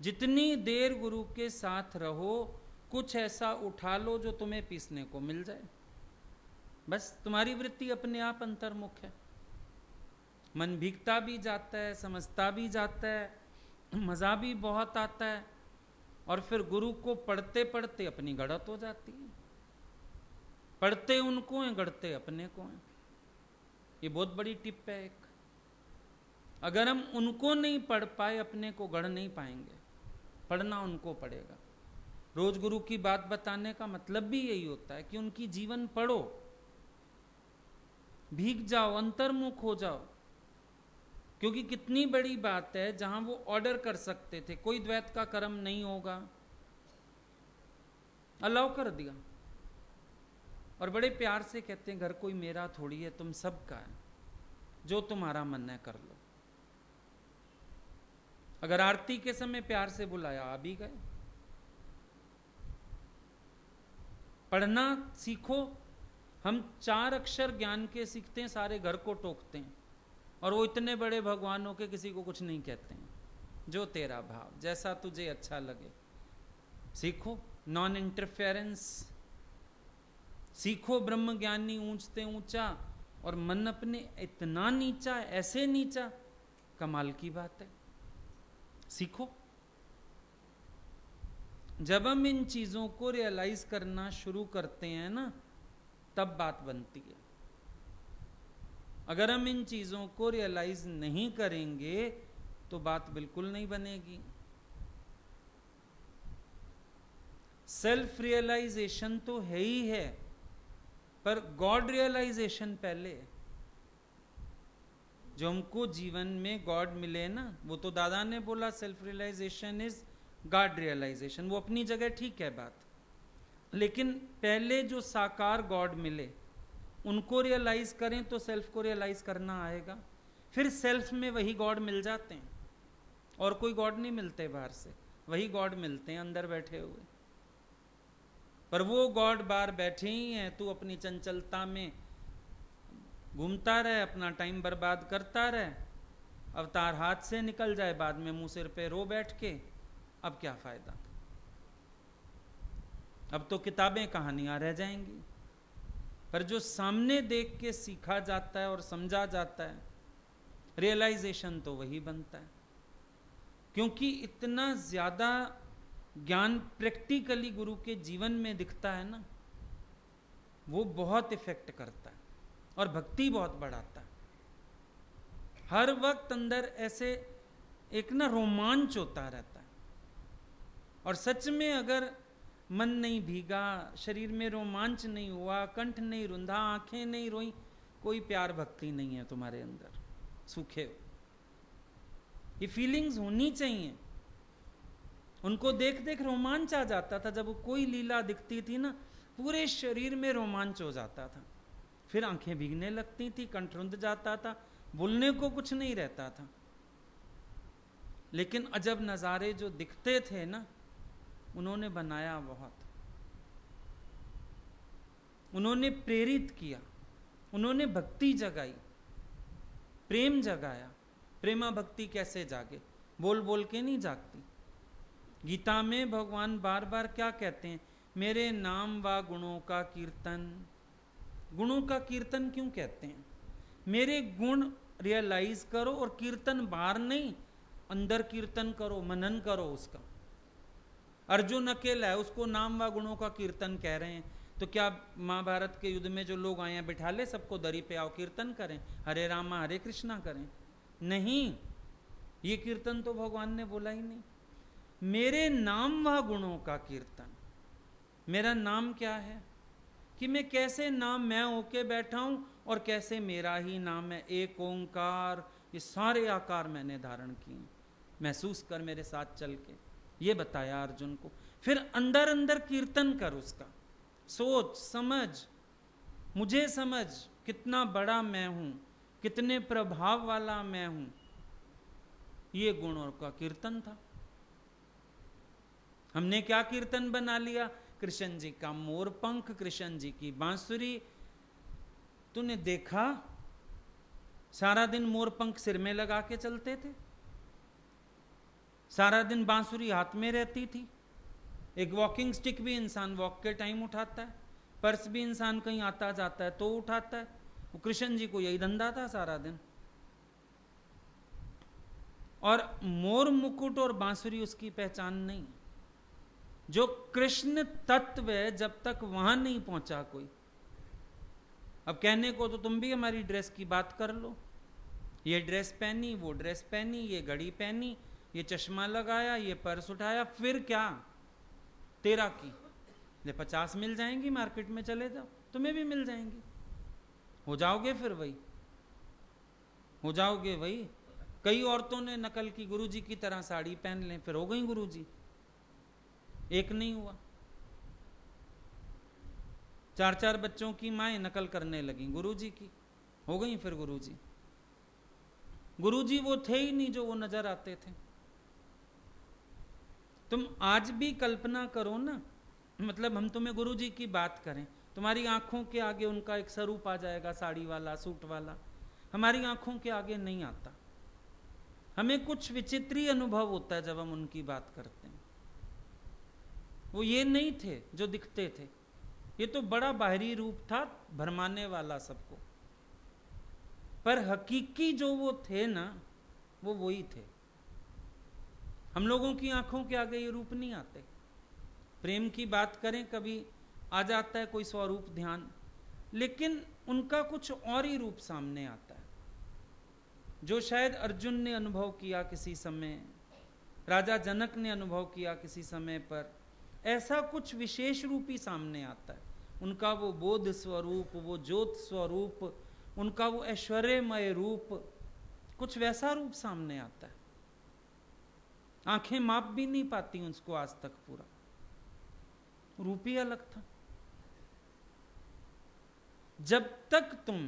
जितनी देर गुरु के साथ रहो, कुछ ऐसा उठा लो जो तुम्हें पीसने को मिल जाए। बस तुम्हारी वृत्ति अपने आप अंतर्मुख है। मन भीगता भी जाता है, समझता भी जाता है, मजा भी बहुत आता है, और फिर गुरु को पढ़ते पढ़ते अपनी गढ़त हो जाती है। पढ़ते उनको हैं, गढ़ते अपने को हैं। ये बहुत बड़ी टिप है एक। अगर हम उनको नहीं पढ़ पाए, अपने को गढ़ नहीं पाएंगे। पढ़ना उनको पड़ेगा। रोज गुरु की बात बताने का मतलब भी यही होता है कि उनकी जीवन पढ़ो, भीग जाओ, अंतर्मुख हो जाओ। क्योंकि कितनी बड़ी बात है, जहां वो ऑर्डर कर सकते थे कोई द्वैत का कर्म नहीं होगा, अलाउ कर दिया। और बड़े प्यार से कहते हैं घर कोई मेरा थोड़ी है, तुम सबका है, जो तुम्हारा मन है कर लो। अगर आरती के समय प्यार से बुलाया, आ भी गए। पढ़ना सीखो। हम 4 अक्षर ज्ञान के सीखते हैं, सारे घर को टोकते हैं, और वो इतने बड़े भगवानों के किसी को कुछ नहीं कहते हैं। जो तेरा भाव, जैसा तुझे अच्छा लगे। सीखो नॉन इंटरफेरेंस, सीखो ब्रह्म ज्ञानी ऊंचते ऊंचा, और मन अपने इतना नीचा, ऐसे नीचा, कमाल की बात है। सीखो। जब हम इन चीजों को रियलाइज करना शुरू करते हैं ना, तब बात बनती है। अगर हम इन चीजों को रियलाइज नहीं करेंगे तो बात बिल्कुल नहीं बनेगी। सेल्फ रियलाइजेशन तो है ही है, पर गॉड रियलाइजेशन पहले। जो हमको जीवन में गॉड मिले ना, वो तो दादा ने बोला self realization is God realization. वो अपनी जगह ठीक है बात, लेकिन पहले जो साकार गॉड मिले उनको रियलाइज करें तो सेल्फ को रियलाइज करना आएगा। फिर सेल्फ में वही गॉड मिल जाते हैं, और कोई गॉड नहीं मिलते बाहर से, वही गॉड मिलते हैं अंदर बैठे हुए। पर वो गॉड बाहर बैठे ही हैं, तू अपनी चंचलता में घूमता रहे, अपना टाइम बर्बाद करता रहे, अवतार हाथ से निकल जाए, बाद में मुंह सिर पे रो बैठ के, अब क्या फायदा? अब तो किताबें कहानियां रह जाएंगी। पर जो सामने देख के सीखा जाता है और समझा जाता है, रियलाइजेशन तो वही बनता है। क्योंकि इतना ज्यादा ज्ञान प्रैक्टिकली गुरु के जीवन में दिखता है ना, वो बहुत इफेक्ट करता है और भक्ति बहुत बढ़ाता है। हर वक्त अंदर ऐसे एक ना रोमांच होता रहता है। और सच में अगर मन नहीं भीगा, शरीर में रोमांच नहीं हुआ, कंठ नहीं रुंधा, आंखें नहीं रोई, कोई प्यार भक्ति नहीं है तुम्हारे अंदर, सूखे हो। ये फीलिंग्स होनी चाहिए। उनको देख देख रोमांच आ जाता था। जब कोई लीला दिखती थी ना, पूरे शरीर में रोमांच हो जाता था। फिर आंखें भीगने लगती थी, कंठ रुंध जाता था, बोलने को कुछ नहीं रहता था। लेकिन अजब नज़ारे जो दिखते थे ना, उन्होंने बनाया बहुत। उन्होंने प्रेरित किया, उन्होंने भक्ति जगाई, प्रेम जगाया। प्रेमा भक्ति कैसे जागे? बोल बोल के नहीं जागती। गीता में भगवान बार बार क्या कहते हैं? मेरे नाम व गुणों का कीर्तन। गुणों का कीर्तन क्यों कहते हैं? मेरे गुण रियलाइज करो, और कीर्तन बाहर नहीं, अंदर कीर्तन करो, मनन करो उसका। अर्जुन अकेला है, उसको नाम व गुणों का कीर्तन कह रहे हैं, तो क्या महाभारत के युद्ध में जो लोग आए हैं बिठा ले सबको दरी पे, आओ कीर्तन करें, हरे रामा हरे कृष्णा करें? नहीं, ये कीर्तन तो भगवान ने बोला ही नहीं। मेरे नाम व गुणों का कीर्तन। मेरा नाम क्या है? कि मैं कैसे नाम मैं होके बैठा हूं, और कैसे मेरा ही नाम है। एक ओंकार, ये सारे आकार मैंने धारण किए, महसूस कर मेरे साथ चल के, ये बताया अर्जुन को। फिर अंदर अंदर कीर्तन कर उसका, सोच समझ, मुझे समझ कितना बड़ा मैं हूं, कितने प्रभाव वाला मैं हूं। ये गुणों का कीर्तन था। हमने क्या कीर्तन बना लिया? कृष्ण जी का मोर पंख, कृष्ण जी की बांसुरी। तूने देखा सारा दिन मोर पंख सिर में लगा के चलते थे, सारा दिन बांसुरी हाथ में रहती थी। एक वॉकिंग स्टिक भी इंसान वॉक के टाइम उठाता है, पर्स भी इंसान कहीं आता जाता है तो उठाता है। वो कृष्ण जी को यही धंधा था सारा दिन। और मोर मुकुट और बांसुरी उसकी पहचान नहीं। जो कृष्ण तत्व है, जब तक वहां नहीं पहुंचा कोई। अब कहने को तो तुम भी हमारी ड्रेस की बात कर लो, ये ड्रेस पहनी, वो ड्रेस पहनी, ये घड़ी पहनी, ये चश्मा लगाया, ये पर्स उठाया, फिर क्या तेरा की? 50 मिल जाएंगी मार्केट में, चले जाओ, तुम्हें भी मिल जाएंगी, हो जाओगे फिर वही, हो जाओगे वही। कई औरतों ने नकल की, गुरुजी की तरह साड़ी पहन लें, फिर हो गई गुरुजी। एक नहीं हुआ, 4-4 बच्चों की माएं नकल करने लगी गुरुजी की, हो गई फिर गुरुजी। गुरुजी वो थे ही नहीं जो वो नजर आते थे। तुम आज भी कल्पना करो ना, मतलब हम तुम्हें गुरुजी की बात करें, तुम्हारी आंखों के आगे उनका एक स्वरूप आ जाएगा, साड़ी वाला, सूट वाला। हमारी आंखों के आगे नहीं आता। हमें कुछ विचित्र ही अनुभव होता है जब हम उनकी बात करते हैं। वो ये नहीं थे जो दिखते थे, ये तो बड़ा बाहरी रूप था, भरमाने वाला सबको। पर हकीकी जो वो थे ना, वो वही थे। हम लोगों की आंखों के आगे ये रूप नहीं आते। प्रेम की बात करें, कभी आ जाता है कोई स्वरूप ध्यान, लेकिन उनका कुछ और ही रूप सामने आता है, जो शायद अर्जुन ने अनुभव किया किसी समय, राजा जनक ने अनुभव किया किसी समय पर। ऐसा कुछ विशेष रूप ही सामने आता है। उनका वो बोध स्वरूप, वो ज्योत स्वरूप, उनका वो ऐश्वर्यमय रूप, कुछ वैसा रूप सामने आता है। आंखें माप भी नहीं पाती उसको आज तक, पूरा रूप ही अलग था। जब तक तुम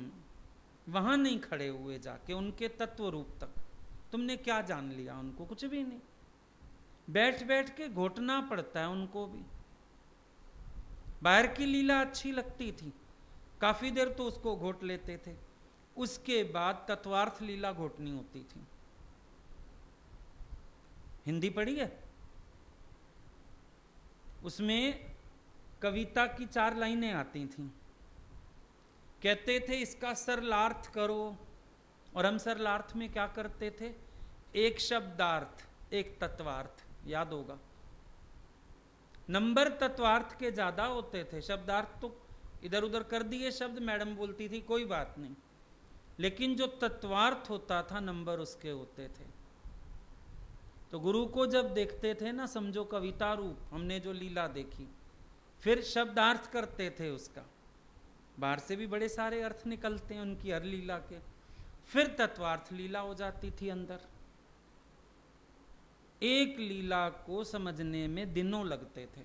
वहां नहीं खड़े हुए जाके उनके तत्व रूप तक। तुमने क्या जान लिया उनको? कुछ भी नहीं। बैठ बैठ के घोटना पड़ता है उनको भी। बाहर की लीला अच्छी लगती थी, काफी देर तो उसको घोट लेते थे, उसके बाद तत्वार्थ लीला घोटनी होती थी। हिंदी पढ़ी है? उसमें कविता की 4 लाइनें आती थीं। कहते थे इसका सरलार्थ करो, और हम सरलार्थ में क्या करते थे? एक शब्दार्थ, एक तत्वार्थ। याद होगा, नंबर तत्वार्थ के ज्यादा होते थे, शब्दार्थ तो इधर उधर कर दिए शब्द, मैडम बोलती थी कोई बात नहीं, लेकिन जो तत्वार्थ होता था नंबर उसके होते थे। तो गुरु को जब देखते थे ना, समझो कविता रूप हमने जो लीला देखी, फिर शब्दार्थ करते थे उसका। बाहर से भी बड़े सारे अर्थ निकलते हैं उनकी हर लीला के, फिर तत्वार्थ लीला हो जाती थी अंदर। एक लीला को समझने में दिनों लगते थे।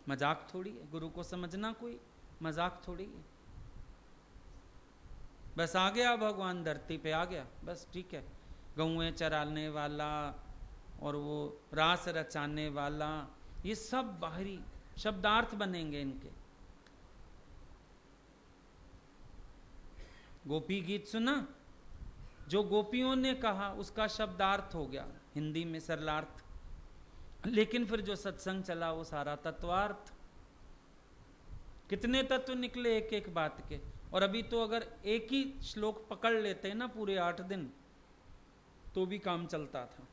मजाक थोड़ी है, गुरु को समझना कोई मजाक थोड़ी है। बस आ गया भगवान, धरती पे आ गया, बस ठीक है। गौएं चराने वाला और वो रास रचाने वाला, ये सब बाहरी शब्दार्थ बनेंगे इनके। गोपी गीत सुना? जो गोपियों ने कहा उसका शब्दार्थ हो गया हिंदी में सरलार्थ, लेकिन फिर जो सत्संग चला वो सारा तत्वार्थ। कितने तत्व निकले एक एक बात के। और अभी तो अगर एक ही श्लोक पकड़ लेते हैं ना पूरे 8 दिन, तो भी काम चलता था।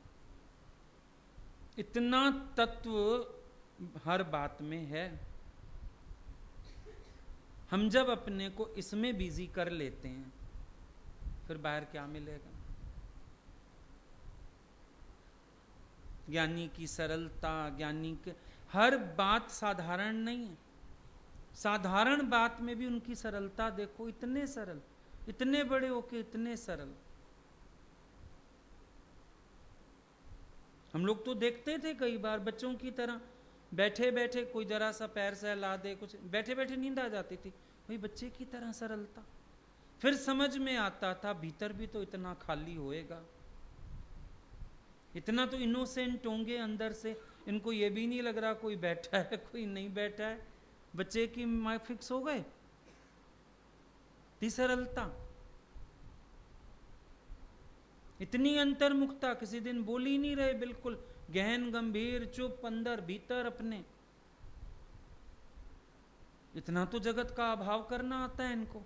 इतना तत्व हर बात में है। हम जब अपने को इसमें बिजी कर लेते हैं, फिर बाहर क्या मिलेगा? ज्ञानी की सरलता, ज्ञानी के हर बात साधारण नहीं है। साधारण बात में भी उनकी सरलता देखो, इतने सरल, इतने बड़े होके इतने सरल। हम लोग तो देखते थे कई बार बच्चों की तरह, बैठे बैठे कोई जरा सा पैर सहला दे, कुछ बैठे बैठे नींद आ जाती थी, वही बच्चे की तरह सरलता। फिर समझ में आता था भीतर भी तो इतना खाली होएगा, इतना तो इनोसेंट होंगे अंदर से, इनको ये भी नहीं लग रहा कोई बैठा है कोई नहीं बैठा है। बच्चे की माइंड फिक्स हो गए, इतनी सरलता, इतनी अंतर्मुखता। किसी दिन बोल ही नहीं रहे, बिल्कुल गहन गंभीर चुप अंदर भीतर अपने। इतना तो जगत का अभाव करना आता है इनको,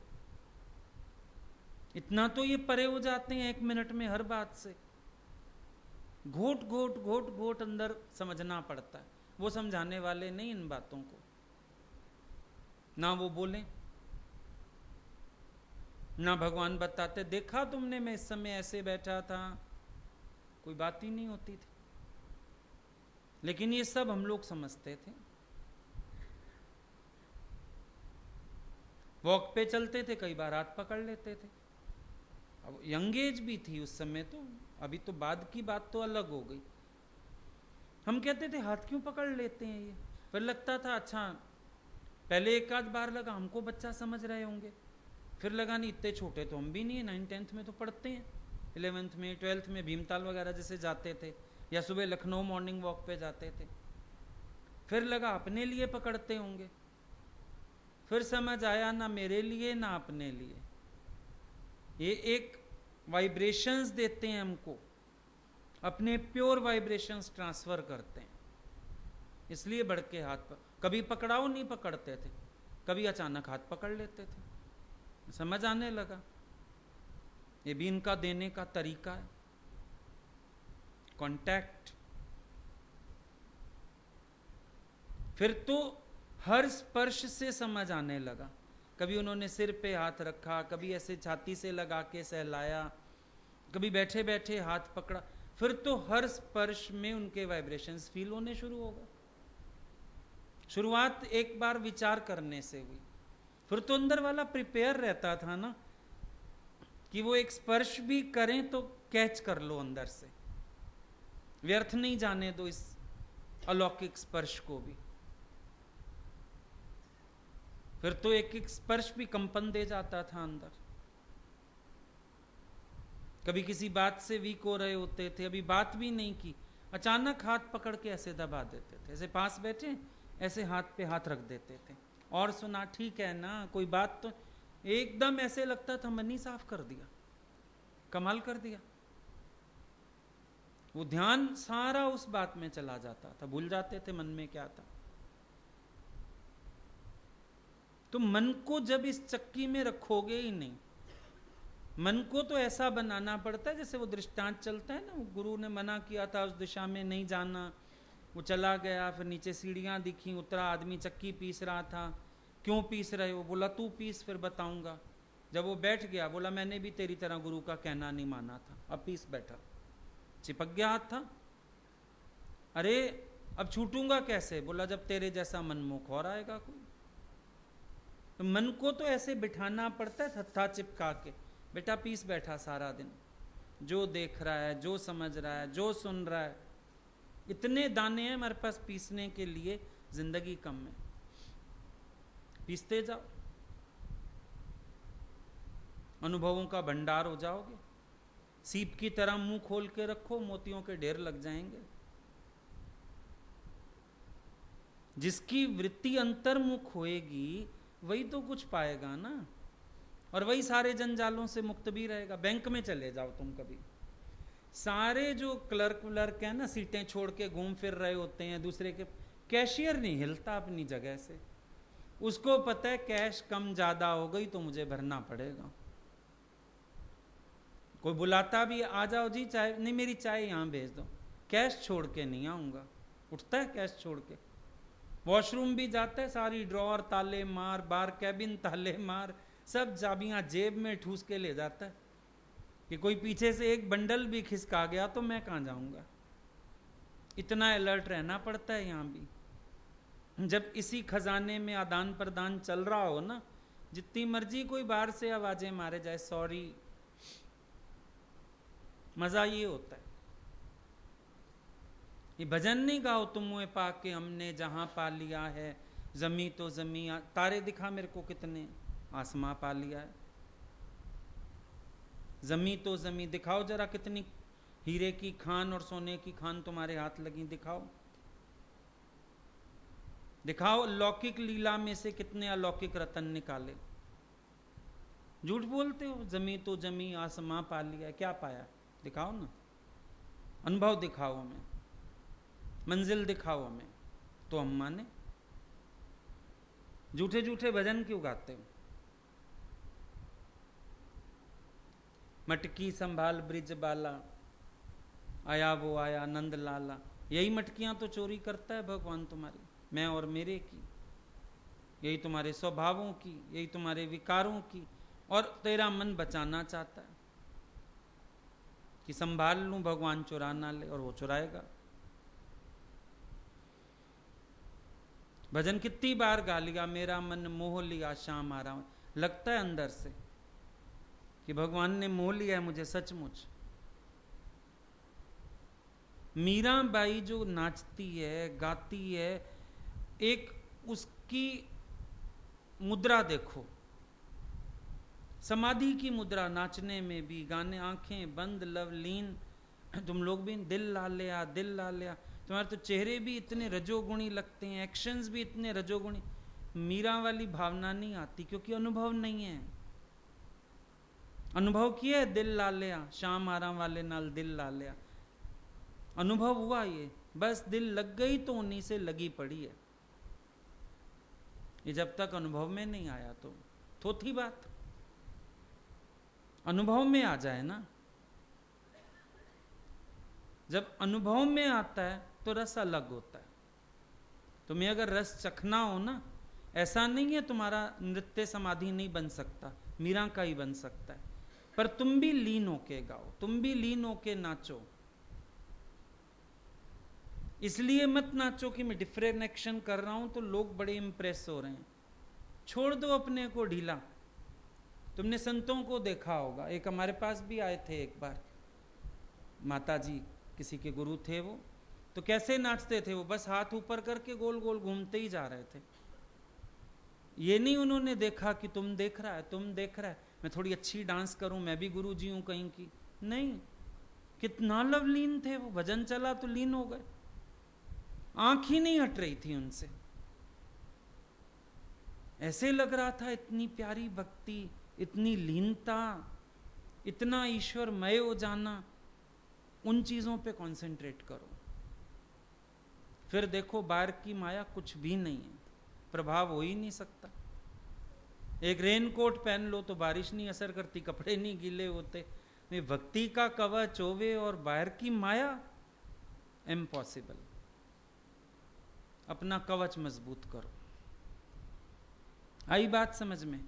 इतना तो ये परे हो जाते हैं 1 मिनट में हर बात से। घोट घोट घोट घोट अंदर समझना पड़ता है। वो समझाने वाले नहीं इन बातों को, ना वो बोले ना भगवान बताते, देखा तुमने मैं इस समय ऐसे बैठा था, कोई बात ही नहीं होती थी। लेकिन ये सब हम लोग समझते थे। वॉक पे चलते थे, कई बार हाथ पकड़ लेते थे। अब यंग एज भी थी उस समय तो, अभी तो बाद की बात तो अलग हो गई। हम कहते थे हाथ क्यों पकड़ लेते हैं ये, फिर लगता था अच्छा, पहले एक आध बार लगा हमको बच्चा समझ रहे होंगे, फिर लगा नहीं इतने छोटे तो हम भी नहीं है, 9th-10th में तो पढ़ते हैं, 11th में 12th में भीमताल वगैरह जैसे जाते थे, या सुबह लखनऊ मॉर्निंग वॉक पे जाते थे। फिर लगा अपने लिए पकड़ते होंगे, फिर समझ आया ना मेरे लिए ना अपने लिए, ये एक वाइब्रेशंस देते हैं हमको, अपने प्योर वाइब्रेशंस ट्रांसफर करते हैं, इसलिए बढ़ के हाथ पर कभी पकड़ाओ नहीं पकड़ते थे, कभी अचानक हाथ पकड़ लेते थे। समझ आने लगा ये भी इनका देने का तरीका है, कांटेक्ट। फिर तो हर स्पर्श से समझ आने लगा। कभी उन्होंने सिर पे हाथ रखा, कभी ऐसे छाती से लगा के सहलाया, कभी बैठे बैठे हाथ पकड़ा, फिर तो हर स्पर्श में उनके वाइब्रेशंस फील होने शुरू हो गए। शुरुआत एक बार विचार करने से हुई, फिर तो अंदर वाला प्रिपेयर रहता था ना कि वो एक स्पर्श भी करें तो कैच कर लो अंदर से, व्यर्थ नहीं जाने दो इस अलौकिक स्पर्श को भी। फिर तो एक एक स्पर्श भी कंपन दे जाता था अंदर। कभी किसी बात से वीक हो रहे होते थे, अभी बात भी नहीं की, अचानक हाथ पकड़ के ऐसे दबा देते थे, ऐसे पास बैठे ऐसे हाथ पे हाथ रख देते थे, और सुना ठीक है ना, कोई बात तो, एकदम ऐसे लगता था मन ही साफ कर दिया, कमाल कर दिया। वो ध्यान सारा उस बात में चला जाता था, भूल जाते थे मन में क्या था। तो मन को जब इस चक्की में रखोगे ही नहीं, मन को तो ऐसा बनाना पड़ता है जैसे वो दृष्टांत चलता है ना, वो गुरु ने मना किया था उस दिशा में नहीं जाना, वो चला गया, फिर नीचे सीढ़ियां दिखी, उतरा, आदमी चक्की पीस रहा था, क्यों पीस रहे हो, बोला तू पीस फिर बताऊंगा। जब वो बैठ गया बोला मैंने भी तेरी तरह गुरु का कहना नहीं माना था, अब पीस बैठा, चिपक गया हाथ था। अरे अब छूटूंगा कैसे, बोला जब तेरे जैसा मनमुख और आएगा कोई। तो मन को तो ऐसे बिठाना पड़ता है हत्था चिपका के, बेटा पीस बैठा सारा दिन, जो देख रहा है, जो समझ रहा है, जो सुन रहा है, इतने दाने हैं हमारे पास पीसने के लिए, जिंदगी कम है, पीसते जाओ, अनुभवों का भंडार हो जाओगे। सीप की तरह मुंह खोल के रखो, मोतियों के ढेर लग जाएंगे। जिसकी वृत्ति अंतर्मुख होएगी वही तो कुछ पाएगा ना, और वही सारे जंजालों से मुक्त भी रहेगा। बैंक में चले जाओ तुम कभी, सारे जो क्लर्क है ना, सीटें छोड़ के घूम फिर रहे होते हैं दूसरे के, कैशियर नहीं हिलता अपनी जगह से, उसको पता है कैश कम ज्यादा हो गई तो मुझे भरना पड़ेगा। कोई बुलाता भी आ जाओ जी चाय, नहीं मेरी चाय यहाँ भेज दो, कैश छोड़ के नहीं आऊंगा, उठता है कैश छोड़ के। वॉशरूम भी जाता है, सारी ड्रॉअर ताले मार, बार कैबिन ताले मार, सब चाबियां जेब में ठूस के ले जाता है कि कोई पीछे से एक बंडल भी खिसका गया तो मैं कहाँ जाऊंगा। इतना अलर्ट रहना पड़ता है यहाँ भी। जब इसी खजाने में आदान प्रदान चल रहा हो ना, जितनी मर्जी कोई बाहर से आवाजें मारे जाए, सॉरी, मजा ये होता है। ये भजन नहीं गाओ तुम मुझे पाके हमने जहां पा लिया है, जमी तो जमी, तारे दिखा मेरे को कितने, आसमां पा लिया है। जमी तो जमी दिखाओ जरा, कितनी हीरे की खान और सोने की खान तुम्हारे हाथ लगी, दिखाओ दिखाओ। लौकिक लीला में से कितने अलौकिक रतन निकाले। झूठ बोलते हो, जमी तो जमी आसमां पा लिया, क्या पाया, दिखाओ ना, अनुभव दिखाओ हमें, मंजिल दिखाओ हमें, तो हम माने। झूठे झूठे भजन क्यों गाते हो। मटकी संभाल ब्रिज बाला, आया वो आया नंद लाला, यही मटकियां तो चोरी करता है भगवान तुम्हारी, मैं और मेरे की, यही तुम्हारे स्वभावों की, यही तुम्हारे विकारों की, और तेरा मन बचाना चाहता है कि संभाल लूं भगवान चुरा ना ले, और वो चुराएगा। भजन कितनी बार गा लिया, मेरा मन मोह लिया श्याम आ रहा, लगता है अंदर से कि भगवान ने मोह लिया है मुझे सचमुच। मीराबाई जो नाचती है गाती है, एक उसकी मुद्रा देखो, समाधि की मुद्रा, नाचने में भी, गाने, आंखें बंद, लवलीन, तुम लोग भी दिल ला लिया, दिल ला लिया, तुम्हारे तो चेहरे भी इतने रजोगुणी लगते हैं, एक्शंस भी इतने रजोगुणी। मीरा वाली भावना नहीं आती क्योंकि अनुभव नहीं है। अनुभव किया है दिल ला लिया, श्याम आरा वाले नाल दिल ला लिया, अनुभव हुआ ये, बस दिल लग गई तो उन्हीं से लगी पड़ी है। ये जब तक अनुभव में नहीं आया तो थोथी बात, अनुभव में आ जाए ना। जब अनुभव में आता है तो रस अलग होता है। तुम्हें अगर रस चखना हो ना, ऐसा नहीं है तुम्हारा नृत्य समाधि नहीं बन सकता, मीरा का ही बन सकता है, पर तुम भी लीन होके गाओ, तुम भी लीन होके नाचो। इसलिए मत नाचो कि मैं डिफरेंट एक्शन कर रहा हूं तो लोग बड़े इंप्रेस हो रहे हैं। छोड़ दो अपने को ढीला। तुमने संतों को देखा होगा, एक हमारे पास भी आए थे एक बार, माता जी किसी के गुरु थे वो, तो कैसे नाचते थे वो, बस हाथ ऊपर करके गोल गोल घूमते ही जा रहे थे। ये नहीं उन्होंने देखा कि तुम देख रहा है, तुम देख रहा है, मैं थोड़ी अच्छी डांस करूं, मैं भी गुरु जी हूं कहीं की, नहीं, कितना लवलीन थे वो, भजन चला तो लीन हो गए, आंख ही नहीं हट रही थी उनसे। ऐसे लग रहा था इतनी प्यारी भक्ति, इतनी लीनता, इतना ईश्वरमय हो जाना, उन चीजों पे कंसंट्रेट करो। फिर देखो बाहर की माया कुछ भी नहीं है, प्रभाव हो ही नहीं सकता। एक रेनकोट पहन लो तो बारिश नहीं असर करती, कपड़े नहीं गीले होते। भक्ति का कवच होवे और बाहर की माया, इम्पॉसिबल। अपना कवच मजबूत करो। आई बात समझ में?